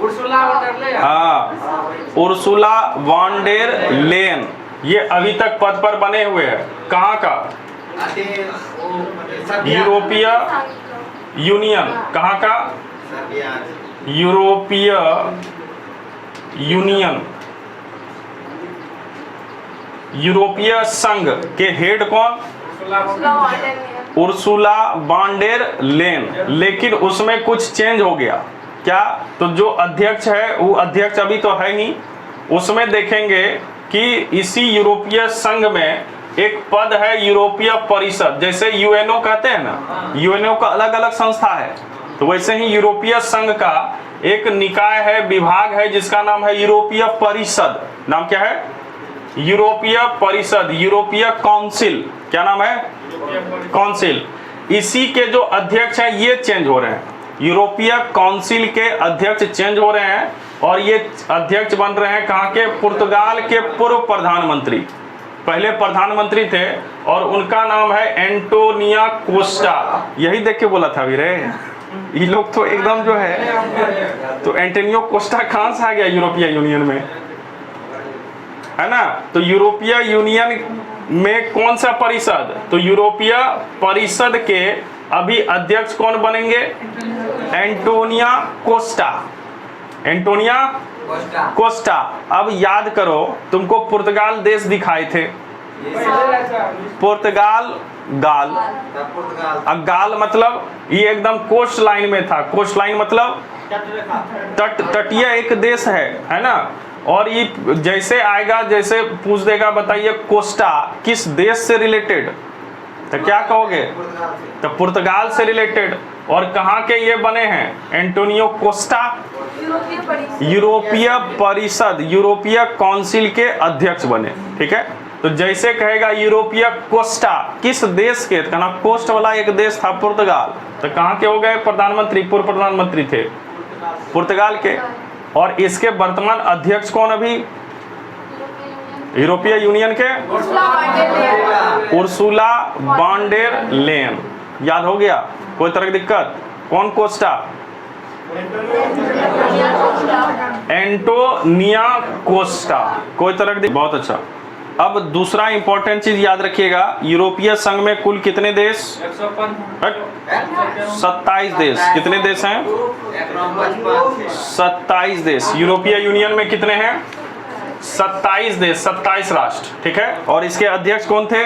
[SPEAKER 3] उर्सुला वॉन डर लेयन।
[SPEAKER 1] हाँ, उर्सुला वॉन डेर लेयन, ये अभी तक पद पर बने हुए हैं। कहाँ का? यूरोपीय यूनियन। कहाँ का? यूरोपीय यूनियन, यूरोपीय संघ के हेड कौन? Ursula von der Leyen. लेकिन उसमें कुछ चेंज हो गया। क्या? तो जो अध्यक्ष है वो अध्यक्ष अभी तो है ही, उसमें देखेंगे कि इसी यूरोपीय संघ में एक पद है यूरोपीय परिषद। जैसे यूएनओ कहते हैं ना, यूएनओ का अलग अलग संस्था है, तो वैसे ही यूरोपीय संघ का एक निकाय है, विभाग है, जिसका नाम है यूरोपीय परिषद। नाम क्या है? यूरोपीय परिषद, यूरोपीय काउंसिल। क्या नाम है? काउंसिल। इसी के जो अध्यक्ष हैं ये चेंज हो रहे हैं। यूरोपीय काउंसिल के अध्यक्ष चेंज हो रहे हैं और ये अध्यक्ष बन रहे हैं कहाँ के? पुर्तगाल के पूर्व प्रधानमंत्री। पहले प्रधानमंत्री थे और उनका नाम है एंटोनिया कोस्टा। यही देख के बोला था वीरे, ये लोग तो एकदम जो है। तो एंटोनियो कोस्टा कहाँ से आ गया यूरोपीय यूनियन में, है ना। तो यूरोपीय यूनियन में कौन सा परिषद? तो यूरोपीय परिषद के अभी अध्यक्ष कौन बनेंगे? Antonio Costa. Antonio Costa. अब याद करो, तुमको पुर्तगाल देश दिखाए थे। पुर्तगाल गाल, अब गाल मतलब ये एकदम कोस्ट लाइन में था। कोस्ट लाइन मतलब तटीय एक देश है ना। और ये जैसे आएगा, जैसे पूछ देगा बताइए कोस्टा किस देश से रिलेटेड, तो क्या कहोगे? तो पुर्तगाल से रिलेटेड। और कहाँ के ये बने हैं? एंटोनियो कोस्टा यूरोपीय परिषद, यूरोपीय काउंसिल के अध्यक्ष बने, ठीक है। तो जैसे कहेगा यूरोपीय कोस्टा किस देश के, कहना कोस्ट वाला एक देश था पुर्तगाल, तो कहाँ के हो गए? प्रधानमंत्री, पूर्व प्रधानमंत्री थे पुर्तगाल के। और इसके वर्तमान अध्यक्ष कौन अभी? यूरोपीय यूनियन के उर्सुला वॉन डेर लेयन। याद हो गया? कोई तरह की दिक्कत? कौन कोस्टा? Antonio Costa. कोई तरह की? बहुत अच्छा। अब दूसरा इंपॉर्टेंट चीज याद रखिएगा, यूरोपीय संघ में कुल कितने देश? 27 देश। कितने देश हैं? 27 देश। यूरोपीय यूनियन में कितने हैं? 27 देश, 27 राष्ट्र, ठीक है। और इसके अध्यक्ष कौन थे?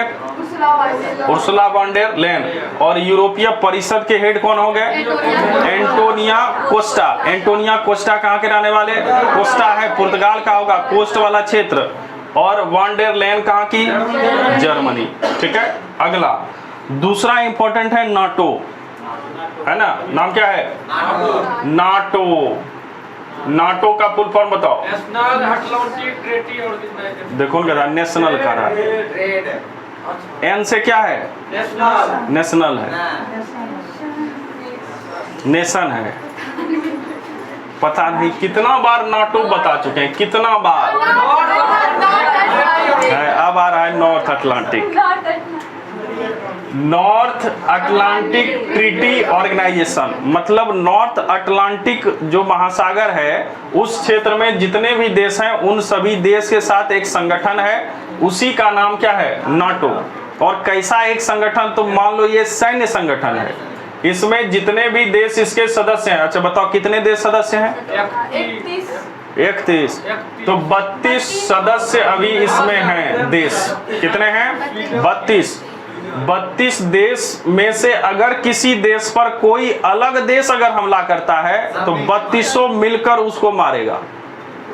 [SPEAKER 1] Ursula von der Leyen. और यूरोपीय परिषद के हेड कौन हो गए? Antonia Costa. एंटोनिया कोस्टा कहाँ के रहने वाले? कोस्टा है पुर्तगाल का, होगा कोस्ट वाला क्षेत्र। और वॉन डेर लेयन कहाँ की? जर्मनी, ठीक है। अगला दूसरा इंपॉर्टेंट है नाटो, है ना। नाम क्या है? नाटो। नाटो का फुल फॉर्म बताओ।
[SPEAKER 3] National Atlantic treaty organisation.
[SPEAKER 1] देखो क्या नेशनल का रहा है, एन से क्या है?
[SPEAKER 3] नेशनल।
[SPEAKER 1] नेशनल है, नेशन है। पता नहीं कितना बार नाटो बता चुके हैं, कितना बार है। अब आ रहा है north Atlantic, north Atlantic treaty organisation. मतलब नॉर्थ अटलांटिक जो महासागर है उस क्षेत्र में जितने भी देश हैं उन सभी देश के साथ एक संगठन है, उसी का नाम क्या है? नाटो। और कैसा एक संगठन? तो मान लो ये सैन्य संगठन है, इसमें जितने भी देश इसके सदस्य हैं। अच्छा बताओ कितने देश सदस्य हैं? 31। तो 32 सदस्य अभी इसमें हैं देश। कितने हैं? 32 देश में से अगर किसी देश पर कोई अलग देश अगर हमला करता है तो 32 मिलकर उसको मारेगा।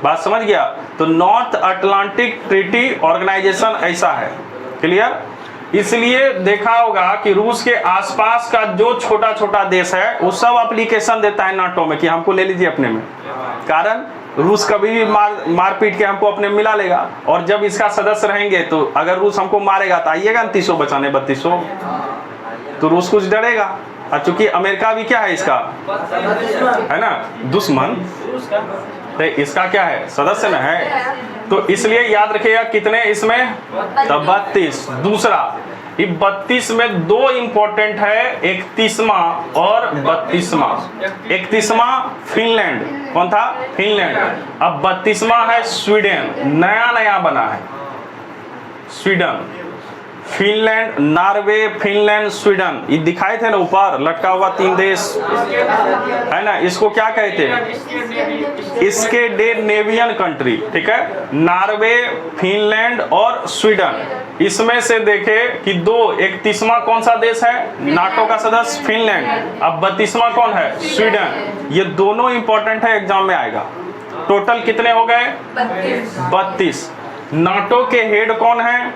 [SPEAKER 1] बात समझ गया? तो नॉर्थ अटलांटिक ट्रीटी ऑर्गेनाइजेशन ऐसा है। क्लियर? इसलिए देखा होगा कि रूस के आसपास का जो छोटा छोटा देश है वो सब एप्लीकेशन देता है नाटो में कि हमको ले लीजिए अपने में। कारण रूस कभी भी मार पीट के हमको अपने में मिला लेगा, और जब इसका सदस्य रहेंगे तो अगर रूस हमको मारेगा तो आइएगा 2900 बचाने 3200, तो रूस कुछ डरेगा। और चूंकि अमेरिका भी क्या है इसका, है ना, दुश्मन, तो इसका क्या है, सदस्य न है। तो इसलिए याद रखिएगा कितने इसमें, तो 32। दूसरा, ये 32 में दो इंपॉर्टेंट है, 31वां और 32वां। 31वां फिनलैंड, कौन था, फिनलैंड। अब 32वां है स्वीडन, नया नया बना है Sweden. Finland, Norway, Finland, Sweden, ये दिखाए थे ना ऊपर लटका हुआ 3 देश, है ना, इसको क्या कहते हैं, स्कैंडिनेवियन कंट्री, ठीक है। नॉर्वे, फिनलैंड और स्वीडन, इसमें से देखे कि 31वां कौन सा देश है, नाटो का सदस्य फिनलैंड। अब 32वां कौन है, स्वीडन। ये दोनों इंपॉर्टेंट है, एग्जाम में आएगा। टोटल कितने हो गए, 32। नाटो के हेड कौन है,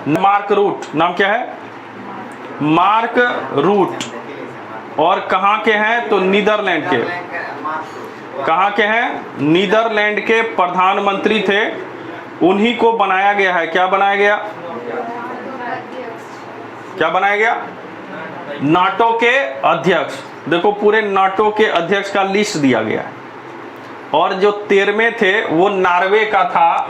[SPEAKER 1] मार्क रूट। नाम क्या है, मार्क रूट। और कहाँ के हैं, तो नीदरलैंड के। कहाँ के हैं, नीदरलैंड के प्रधानमंत्री थे, उन्हीं को बनाया गया है। क्या बनाया गया, क्या बनाया गया, नाटो के अध्यक्ष। देखो पूरे नाटो के अध्यक्ष का लिस्ट दिया गया है, और जो 13वें थे वो नॉर्वे का था,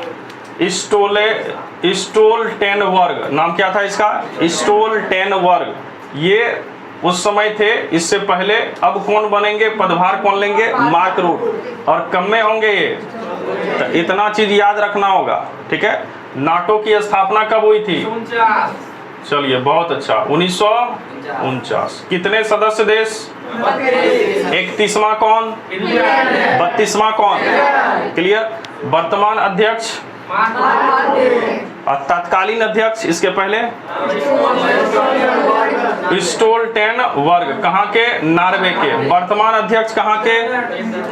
[SPEAKER 1] स्टोल्टेनबर्ग। नाम क्या था इसका, स्टोल्टेनबर्ग। ये उस समय थे, इससे पहले। अब कौन बनेंगे, पदभार कौन लेंगे, मार्क रूट। और कम में होंगे ये, तो इतना चीज याद रखना होगा, ठीक है। नाटो की स्थापना कब हुई थी, चलिए बहुत अच्छा, 1949। कितने सदस्य देश, 31वां कौन, 32वां कौन, क्लियर। वर्तमान अध्यक्ष और तत्कालीन अध्यक्ष, इसके पहले स्टोल्टेनबर्ग, कहाँ के, नॉर्वे के। वर्तमान अध्यक्ष कहाँ के,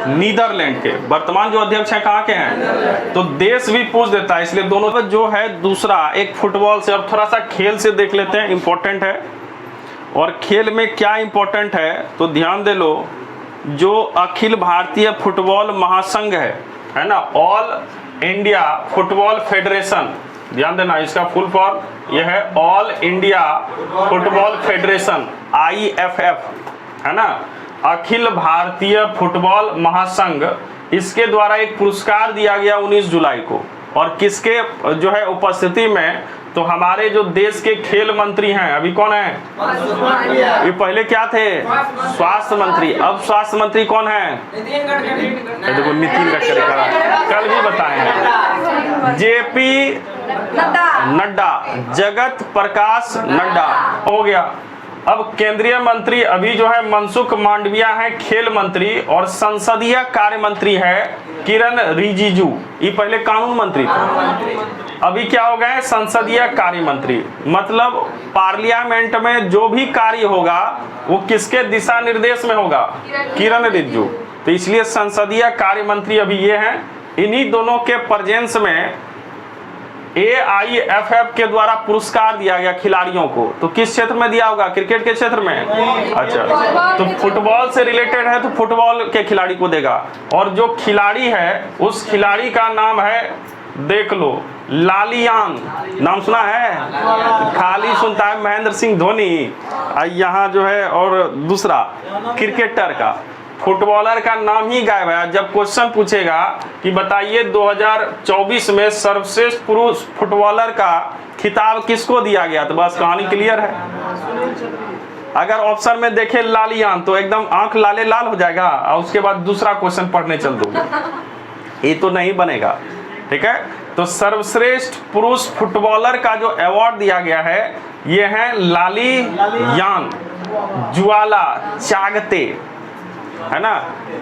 [SPEAKER 1] नीदरलैंड के। वर्तमान जो अध्यक्ष हैं कहाँ के हैं, तो देश भी पूछ देता है, इसलिए दोनों जो है। दूसरा एक फुटबॉल से, अब थोड़ा सा खेल से देख लेते हैं, इंपॉर्टेंट है। और खेल में क्या इंपॉर्टेंट है तो ध्यान दे लो, जो अखिल भारतीय फुटबॉल महासंघ है ना, ऑल इंडिया फुटबॉल फेडरेशन, ध्यान देना, इसका फुल फॉर्म यह है all India football federation, IFF, है ना, अखिल भारतीय फुटबॉल महासंघ। इसके द्वारा एक पुरस्कार दिया गया 19 जुलाई को, और किसके जो है उपस्थिति में, तो हमारे जो देश के खेल मंत्री हैं, अभी कौन है, ये पहले क्या थे, स्वास्थ्य मंत्री। अब स्वास्थ्य मंत्री कौन है, देखो नितिन गडकरी का, कल भी बताए, JP नड्डा, जगत प्रकाश नड्डा हो गया। अब केंद्रीय मंत्री अभी जो है मनसुख मांडविया है खेल मंत्री, और संसदीय कार्य मंत्री है किरण रिजिजू। ये पहले कानून मंत्री थे, अभी क्या हो गए, संसदीय कार्य मंत्री। मतलब पार्लियामेंट में जो भी कार्य होगा वो किसके दिशा निर्देश में होगा, किरण रिजिजू। तो इसलिए संसदीय कार्य मंत्री अभी ये हैं। इन्हीं दोनों के प्रेजेंस में AIFF के द्वारा पुरस्कार दिया गया खिलाड़ियों को। तो किस क्षेत्र में दिया होगा, क्रिकेट के क्षेत्र में, अच्छा। तो फुटबॉल से रिलेटेड है तो फुटबॉल के खिलाड़ी को देगा। और जो खिलाड़ी है उस खिलाड़ी का नाम है, देख लो, लालियान। नाम सुना है, खाली सुनता है महेंद्र सिंह धोनी, यहाँ जो है, और दूसरा क्रिकेटर का, फुटबॉलर का नाम ही गायब है। जब क्वेश्चन पूछेगा कि बताइए 2024 में सर्वश्रेष्ठ पुरुष फुटबॉलर का खिताब किसको दिया गया, तो बस कहानी क्लियर है। अगर ऑप्शन में देखे लालियान तो एकदम आंख लाले लाल हो जाएगा, और उसके बाद दूसरा क्वेश्चन पढ़ने चल दोगे, ये तो नहीं बनेगा, ठीक है। तो सर्वश्रेष्ठ पुरुष फुटबॉलर का जो अवार्ड दिया गया है ये है लालियान ज्वाला चागते, है ना,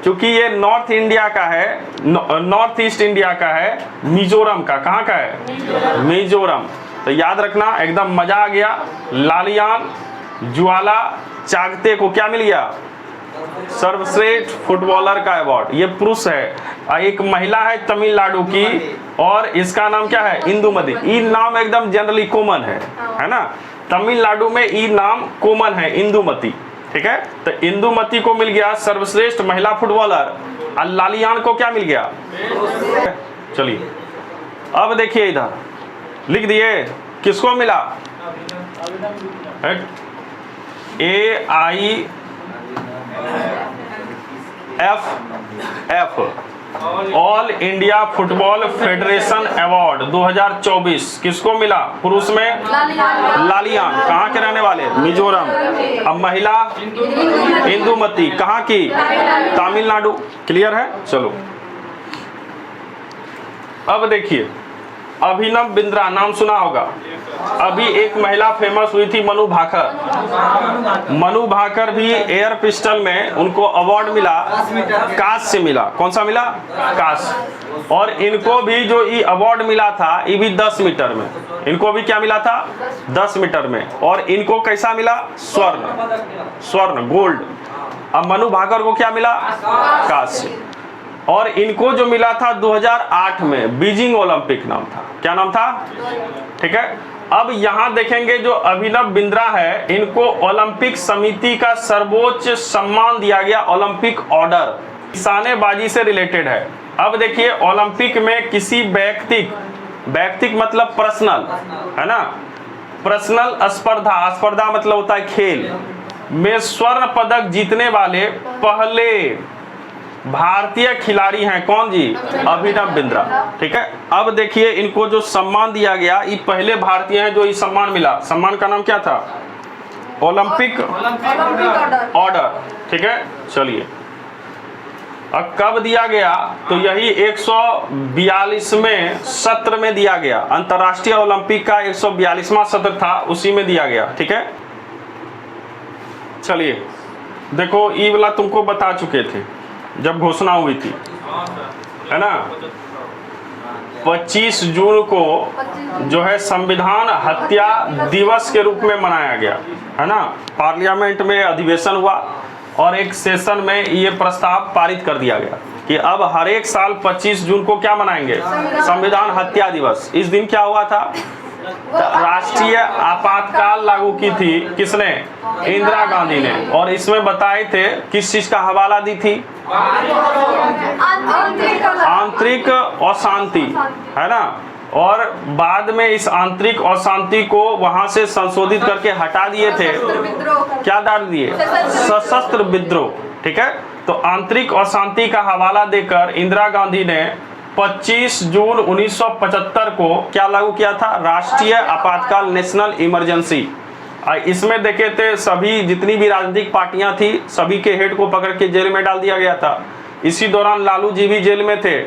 [SPEAKER 1] क्योंकि ये नॉर्थ इंडिया का है, नॉर्थ ईस्ट इंडिया का है, मिजोरम का। कहाँ का है, मिजोरम। तो याद रखना, एकदम मजा आ गया। लालियान ज्वाला चागते को क्या मिल गया, सर्वश्रेष्ठ फुटबॉलर का अवार्ड, ये पुरुष है। एक महिला है तमिलनाडु की, और इसका नाम क्या है? इंदुमती। ये नाम एकदम जनरली कॉमन है ना? तमिलनाडु में ये नाम कॉमन है, इंदुमती। ठीक है, तो इंदुमती को मिल गया सर्वश्रेष्ठ महिला फुटबॉलर, और लालियान को क्या मिल गया? चलिए अब देखिए, इधर लिख दिए किसको मिला? AIFF all India football federation award 2024 किसको मिला? पुरुष में लालियान, कहाँ के रहने वाले? मिजोरम। अब महिला इंदुमती, कहाँ की? तमिलनाडु। क्लियर है? चलो अब देखिए, अभिनव बिंद्रा नाम सुना होगा। अभी एक महिला फेमस हुई थी, मनु भाकर। मनु भाकर भी एयर पिस्टल में उनको अवार्ड मिला, काश से मिला। कौन सा मिला? काश। और इनको भी जो ये अवार्ड मिला था, ये भी 10 मीटर में। इनको भी क्या मिला था? 10 मीटर में। और इनको कैसा मिला? स्वर्ण, गोल्ड। अब मनु भाकर को क्या मिला? काश से। और इनको जो मिला था 2008 में, बीजिंग ओलंपिक नाम था। क्या नाम था? ठीक है। अब यहां देखेंगे, जो अभिनव बिंद्रा है, इनको ओलंपिक समिति का सर्वोच्च सम्मान दिया गया, ओलंपिक ऑर्डर। निशानेबाजी से रिलेटेड है। अब देखिए, ओलंपिक में किसी व्यक्तिक मतलब पर्सनल, है ना? पर्सनल स्पर्धा मतलब होता है खेल में स्वर्ण पदक जीतने वाले पहले भारतीय खिलाड़ी हैं। कौन जी? अभिनव बिंद्रा। ठीक है। अब देखिए, इनको जो सम्मान दिया गया, ये पहले भारतीय हैं जो ये सम्मान मिला। सम्मान का नाम क्या था? Olympic order. ठीक है। चलिए, अब कब दिया गया? तो यही 142वें सत्र में दिया गया। अंतर्राष्ट्रीय ओलंपिक का 142वां सत्र था, उसी में दिया गया। ठीक है। चलिए देखो, ये वाला तुमको बता चुके थे जब घोषणा हुई थी, है ना? 25 जून को जो है संविधान हत्या दिवस के रूप में मनाया गया, है ना? पार्लियामेंट में अधिवेशन हुआ और एक सेशन में ये प्रस्ताव पारित कर दिया गया कि अब हर एक साल 25 जून को क्या मनाएंगे? संविधान हत्या दिवस। इस दिन क्या हुआ था? राष्ट्रीय आपातकाल लागू की थी। किसने? इंदिरा गांधी ने। और इसमें बताए थे, किस चीज का हवाला दी थी? आंतरिक अशांति, है ना? और बाद में इस आंतरिक अशांति को वहां से संशोधित करके हटा दिए थे। क्या डाल दिए? सशस्त्र विद्रोह। ठीक है। तो आंतरिक अशांति का हवाला देकर इंदिरा गांधी ने 25 जून 1975 को क्या लागू किया था? राष्ट्रीय आपातकाल, नेशनल इमरजेंसी। इसमें देखे थे, सभी जितनी भी राजनीतिक पार्टियां थी, सभी के हेड को पकड़ के जेल में डाल दिया गया था। इसी दौरान लालू जी भी जेल में थे,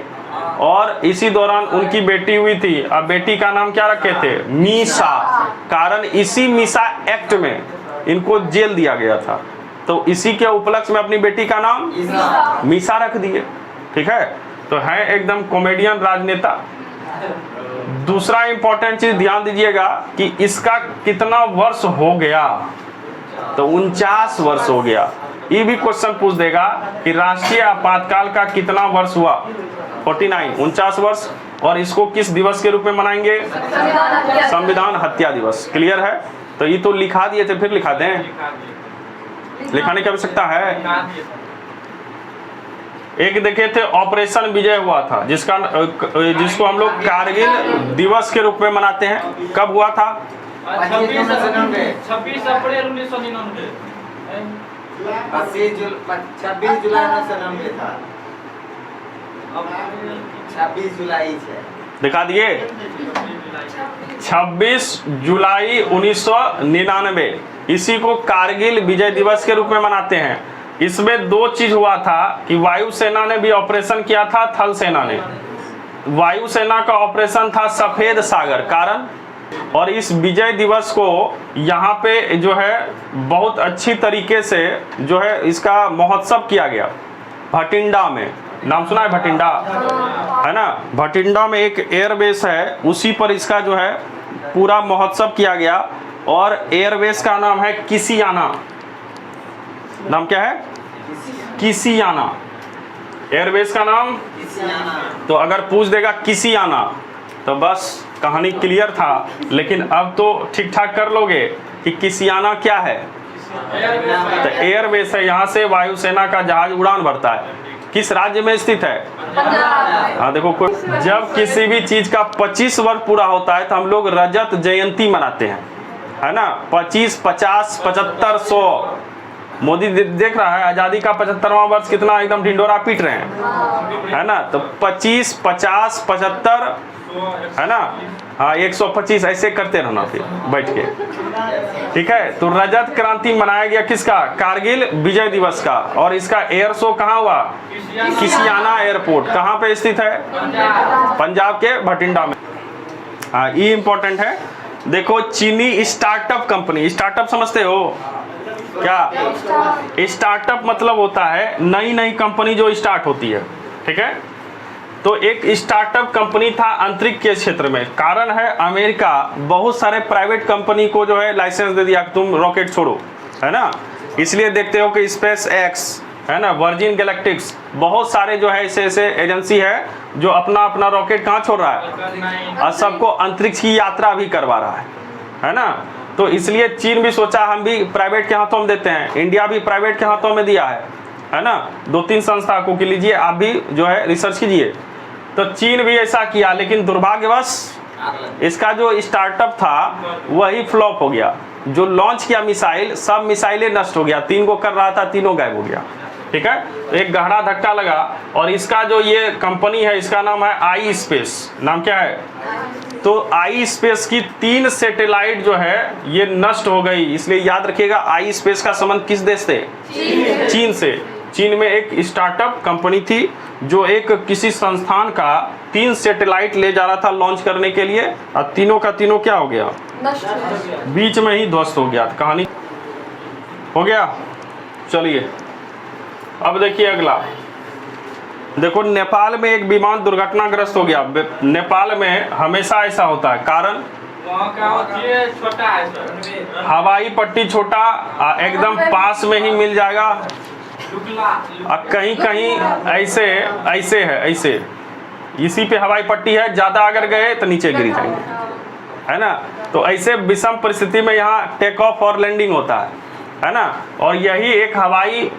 [SPEAKER 1] और इसी दौरान उनकी बेटी हुई थी। अब बेटी का नाम क्या रखे थे? मीसा। कारण इसी मीसा एक्ट में इनको जेल दिया गया था, तो इसी के उपलक्ष्य में अपनी बेटी का नाम मीसा रख दिए। ठीक है। तो है एकदम कॉमेडियन राजनेता। दूसरा इंपॉर्टेंट चीज ध्यान दीजिएगा कि इसका कितना वर्ष हो गया? तो 49 वर्ष हो गया। ये भी क्वेश्चन पूछ देगा कि राष्ट्रीय आपातकाल का कितना वर्ष हुआ? 49, 49 वर्ष। और इसको किस दिवस के रूप में मनाएंगे? संविधान हत्या दिवस। क्लियर है? तो ये तो लिखा दिए थे, फिर लिखा दें? लिखाने की आवश्यकता है? एक देखे थे, ऑपरेशन विजय हुआ था, जिसको हम लोग कारगिल दिवस के रूप में मनाते हैं। कब हुआ था?
[SPEAKER 3] 26 अप्रैल 1999।
[SPEAKER 4] 26 जुलाई 1999 था। 26 जुलाई है।
[SPEAKER 1] दिखा दिए? 26 जुलाई 1999, इसी को कारगिल विजय दिवस के रूप में मनाते हैं। इसमें दो चीज हुआ था कि वायुसेना ने भी ऑपरेशन किया था, थल सेना ने। वायुसेना का ऑपरेशन था सफेद सागर, कारण, और इस विजय दिवस को यहाँ पे जो है बहुत अच्छी तरीके से जो है इसका महोत्सव किया गया भटिंडा में। नाम सुना है भटिंडा? है ना? भटिंडा में एक एयरबेस है, उसी पर इसका जो है पूरा महोत्सव किया गया। और एयरबेस का नाम है किसियाना। नाम क्या है? किसियाना। एयरबेस का नाम,
[SPEAKER 4] किसियाना।
[SPEAKER 1] तो अगर पूछ देगा किसियाना तो बस कहानी क्लियर था, लेकिन अब तो ठीक ठाक कर लोगे कि किसियाना क्या है। तो एयरबेस है, यहाँ से वायुसेना का जहाज उड़ान भरता है। किस राज्य में स्थित है? हाँ देखो, जब किसी भी चीज का 25 वर्ष पूरा होता है तो हम लोग रजत जयंती मनाते हैं, है ना। 25, 50, 75, 100। मोदी देख रहा है आजादी का 75वां वर्ष कितना एकदम ढिंडोरा पीट रहे हैं, है ना। तो 25, 50, 75, है ना, हाँ 125 ऐसे करते रहना फिर बैठ के, ठीक है। तो रजत क्रांति मनाया गया किसका? कारगिल विजय दिवस का। और इसका एयर शो कहाँ हुआ? किसियाना एयरपोर्ट। कहाँ पे स्थित है? पंजाब के भटिंडा में। हाँ ये इंपॉर्टेंट है। देखो, चीनी स्टार्टअप कंपनी, स्टार्टअप समझते हो क्या? स्टार्टअप मतलब होता है नई नई कंपनी जो स्टार्ट होती है, ठीक है। तो एक स्टार्टअप कंपनी था अंतरिक्ष के क्षेत्र में। कारण है अमेरिका बहुत सारे प्राइवेट कंपनी को जो है लाइसेंस दे दिया कि तुम रॉकेट छोड़ो, है ना। इसलिए देखते हो कि स्पेस एक्स, है ना, वर्जिन गैलेक्टिक्स, बहुत सारे जो है ऐसे ऐसे एजेंसी है जो अपना अपना रॉकेट कहाँ छोड़ रहा है और सबको अंतरिक्ष की यात्रा भी करवा रहा है ना। तो इसलिए चीन भी सोचा हम भी प्राइवेट के हाथों में देते हैं, इंडिया भी प्राइवेट के हाथों में दिया है ना। 2-3 संस्था को कि लीजिए आप भी जो है रिसर्च कीजिए। तो चीन भी ऐसा किया, लेकिन दुर्भाग्यवश इसका जो स्टार्टअप था वही फ्लॉप हो गया। जो लॉन्च किया मिसाइल, सब मिसाइलें नष्ट हो गया। 3 को कर रहा था, तीनों गायब हो गया, ठीक है। तो एक गहरा धक्का लगा। और इसका जो ये कंपनी है इसका नाम है आई स्पेस। नाम क्या है? तो आई स्पेस की 3 सैटेलाइट जो है ये नष्ट हो गई। इसलिए याद रखिएगा आई स्पेस का संबंध किस देश से? चीन से। चीन में एक स्टार्टअप कंपनी थी जो एक किसी संस्थान का 3 सैटेलाइट ले जा रहा था लॉन्च करने के लिए, और तीनों का तीनों क्या हो गया? बीच में ही ध्वस्त हो गया। कहानी हो गया। चलिए अब देखिए अगला। देखो, नेपाल में एक विमान दुर्घटनाग्रस्त हो गया। नेपाल में हमेशा ऐसा होता है। कारण
[SPEAKER 3] छोटा है सर,
[SPEAKER 1] हवाई पट्टी छोटा, एकदम पास में ही मिल जाएगा। कहीं कहीं ऐसे ऐसे है, ऐसे इसी पे हवाई पट्टी है, ज्यादा अगर गए तो नीचे गिर जाएंगे, है ना। तो ऐसे विषम परिस्थिति में यहाँ टेक ऑफ और लैंडिंग होता है ना। और यही एक हवाई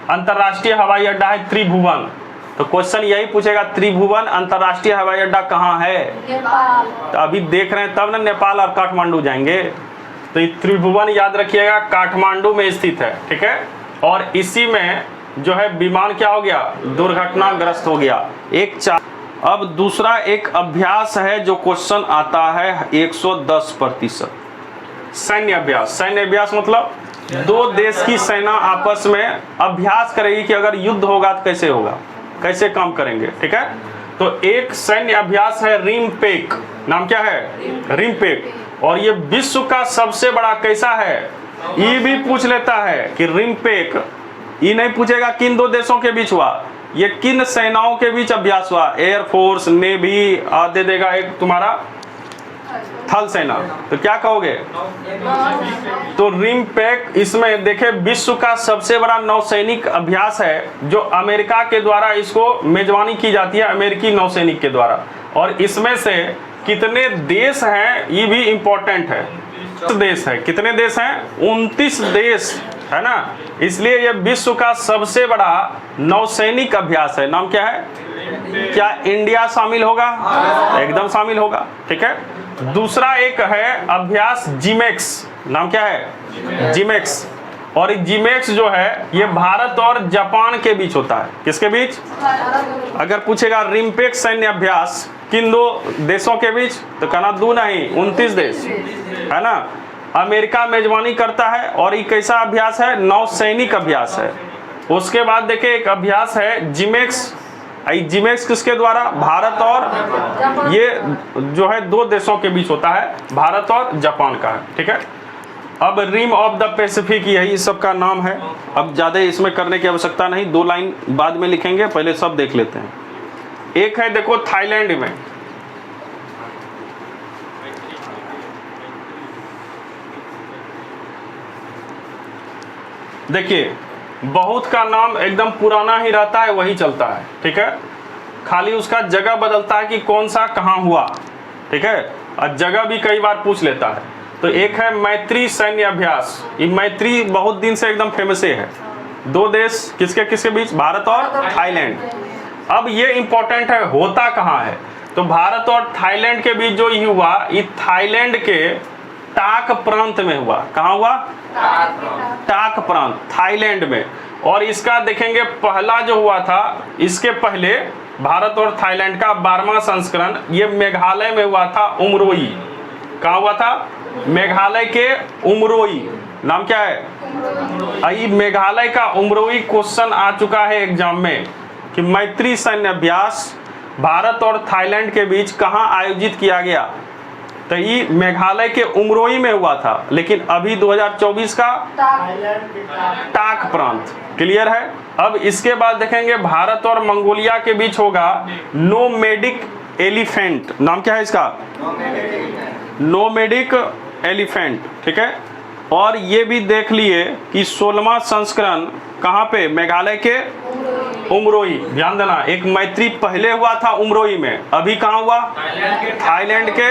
[SPEAKER 1] अंतर्राष्ट्रीय हवाई अड्डा है, त्रिभुवन। तो क्वेश्चन यही पूछेगा, त्रिभुवन अंतर्राष्ट्रीय हवाई अड्डा कहाँ है? तो अभी देख रहे हैं तब ना, नेपाल और काठमांडू जाएंगे। तो ये त्रिभुवन याद रखिएगा काठमांडू में स्थित है, ठीक है। और इसी में जो है विमान क्या हो गया? दुर्घटनाग्रस्त हो गया। अब दूसरा एक अभ्यास है जो क्वेश्चन आता है 110%। सैन्य अभ्यास। सैन्य अभ्यास मतलब 2 देश की सेना आपस में अभ्यास करेगी कि अगर युद्ध होगा तो कैसे होगा, कैसे काम करेंगे, ठीक है। तो एक सैन्य अभ्यास है रिमपेक। नाम क्या है? रिमपेक। और ये विश्व का सबसे बड़ा कैसा है? ये भी पूछ लेता है कि रिमपेक, ये नहीं पूछेगा किन 2 देशों के बीच हुआ, ये किन सेनाओं के बीच अभ्यास हुआ। एयरफोर्स, नेवी दे देगा एक तुम्हारा थल सेना। तो क्या कहोगे? तो रिमपेक इसमें देखे विश्व का सबसे बड़ा नौसैनिक अभ्यास है जो अमेरिका के द्वारा इसको मेजबानी की जाती है, अमेरिकी नौसैनिक के द्वारा। और इसमें से कितने देश हैं ये भी इंपॉर्टेंट है। देश है, कितने देश हैं? 29 देश, है ना। इसलिए यह विश्व का सबसे बड़ा नौसैनिक अभ्यास है। नाम क्या है? क्या इंडिया शामिल होगा? एकदम शामिल होगा, ठीक है। दूसरा एक है अभ्यास जिमेक्स। नाम क्या है? जिमेक्स। और जिमेक्स जो है ये भारत और जापान के बीच होता है। किसके बीच? अगर पूछेगा रिमपेक सैन्य अभ्यास किन 2 देशों के बीच, तो कहना 2 नहीं 29 देश, है ना। अमेरिका मेजबानी करता है। और ये कैसा अभ्यास है? नौसैनिक अभ्यास है। उसके बाद देखिए एक अभ्यास है जिमेक्स। जिमेक्स किसके द्वारा? भारत और ये जो है 2 देशों के बीच होता है, भारत और जापान का है, ठीक है। अब रिम ऑफ द पैसिफिक यही सब का नाम है। अब ज़्यादा इसमें करने की आवश्यकता नहीं, 2 लाइन बाद में लिखेंगे, पहले सब देख लेते हैं। एक है देखो थाईलैंड में, देखिए बहुत का नाम एकदम पुराना ही रहता है, वही चलता है, ठीक है। खाली उसका जगह बदलता है कि कौन सा कहाँ हुआ, ठीक है, और जगह भी कई बार पूछ लेता है। तो एक है मैत्री सैन्य अभ्यास, ये मैत्री बहुत दिन से एकदम फेमस है। दो देश किसके किसके बीच, भारत और थाईलैंड। अब ये इंपॉर्टेंट है, होता कहाँ है, तो भारत और थाईलैंड के बीच जो ये हुआ, ये थाईलैंड के टाक प्रांत में हुआ। कहाँ हुआ, टाक प्रांत, थाईलैंड में। और इसका देखेंगे पहला जो हुआ था, इसके पहले भारत और थाईलैंड का 12वां संस्करण ये मेघालय में हुआ था, उमरोई। कहाँ हुआ था, मेघालय के उमरोई, नाम क्या है, आई मेघालय का उमरोई। क्वेश्चन आ चुका है एग्जाम में कि मैत्री सैन्य अभ्यास भारत और थाईलैंड के बीच कहाँ आयोजित किया गया, तो ये मेघालय के उमरोई में हुआ था। लेकिन अभी 2024 का टाक प्रांत, क्लियर है। अब इसके बाद देखेंगे भारत और मंगोलिया के बीच होगा नोमैडिक एलिफेंट, नाम क्या है इसका, नोमैडिक एलिफेंट, ठीक है। और ये भी देख लिए कि 16वां संस्करण कहाँ पे, मेघालय के उमरोई। ध्यान देना, एक मैत्री पहले हुआ था उमरोई में, अभी कहाँ हुआ, थाईलैंड के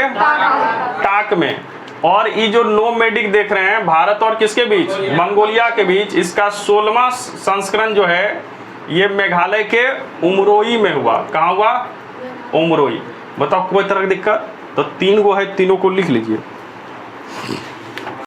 [SPEAKER 1] टाक में। और ये जो नोमैडिक देख रहे हैं भारत और किसके बीच, मंगोलिया के बीच, इसका 16वां संस्करण जो है ये मेघालय के उमरोई में हुआ। कहाँ हुआ, उमरोई। बताओ कोई तरह की दिक्कत, तो 3 गो है, तीनों को लिख लीजिए।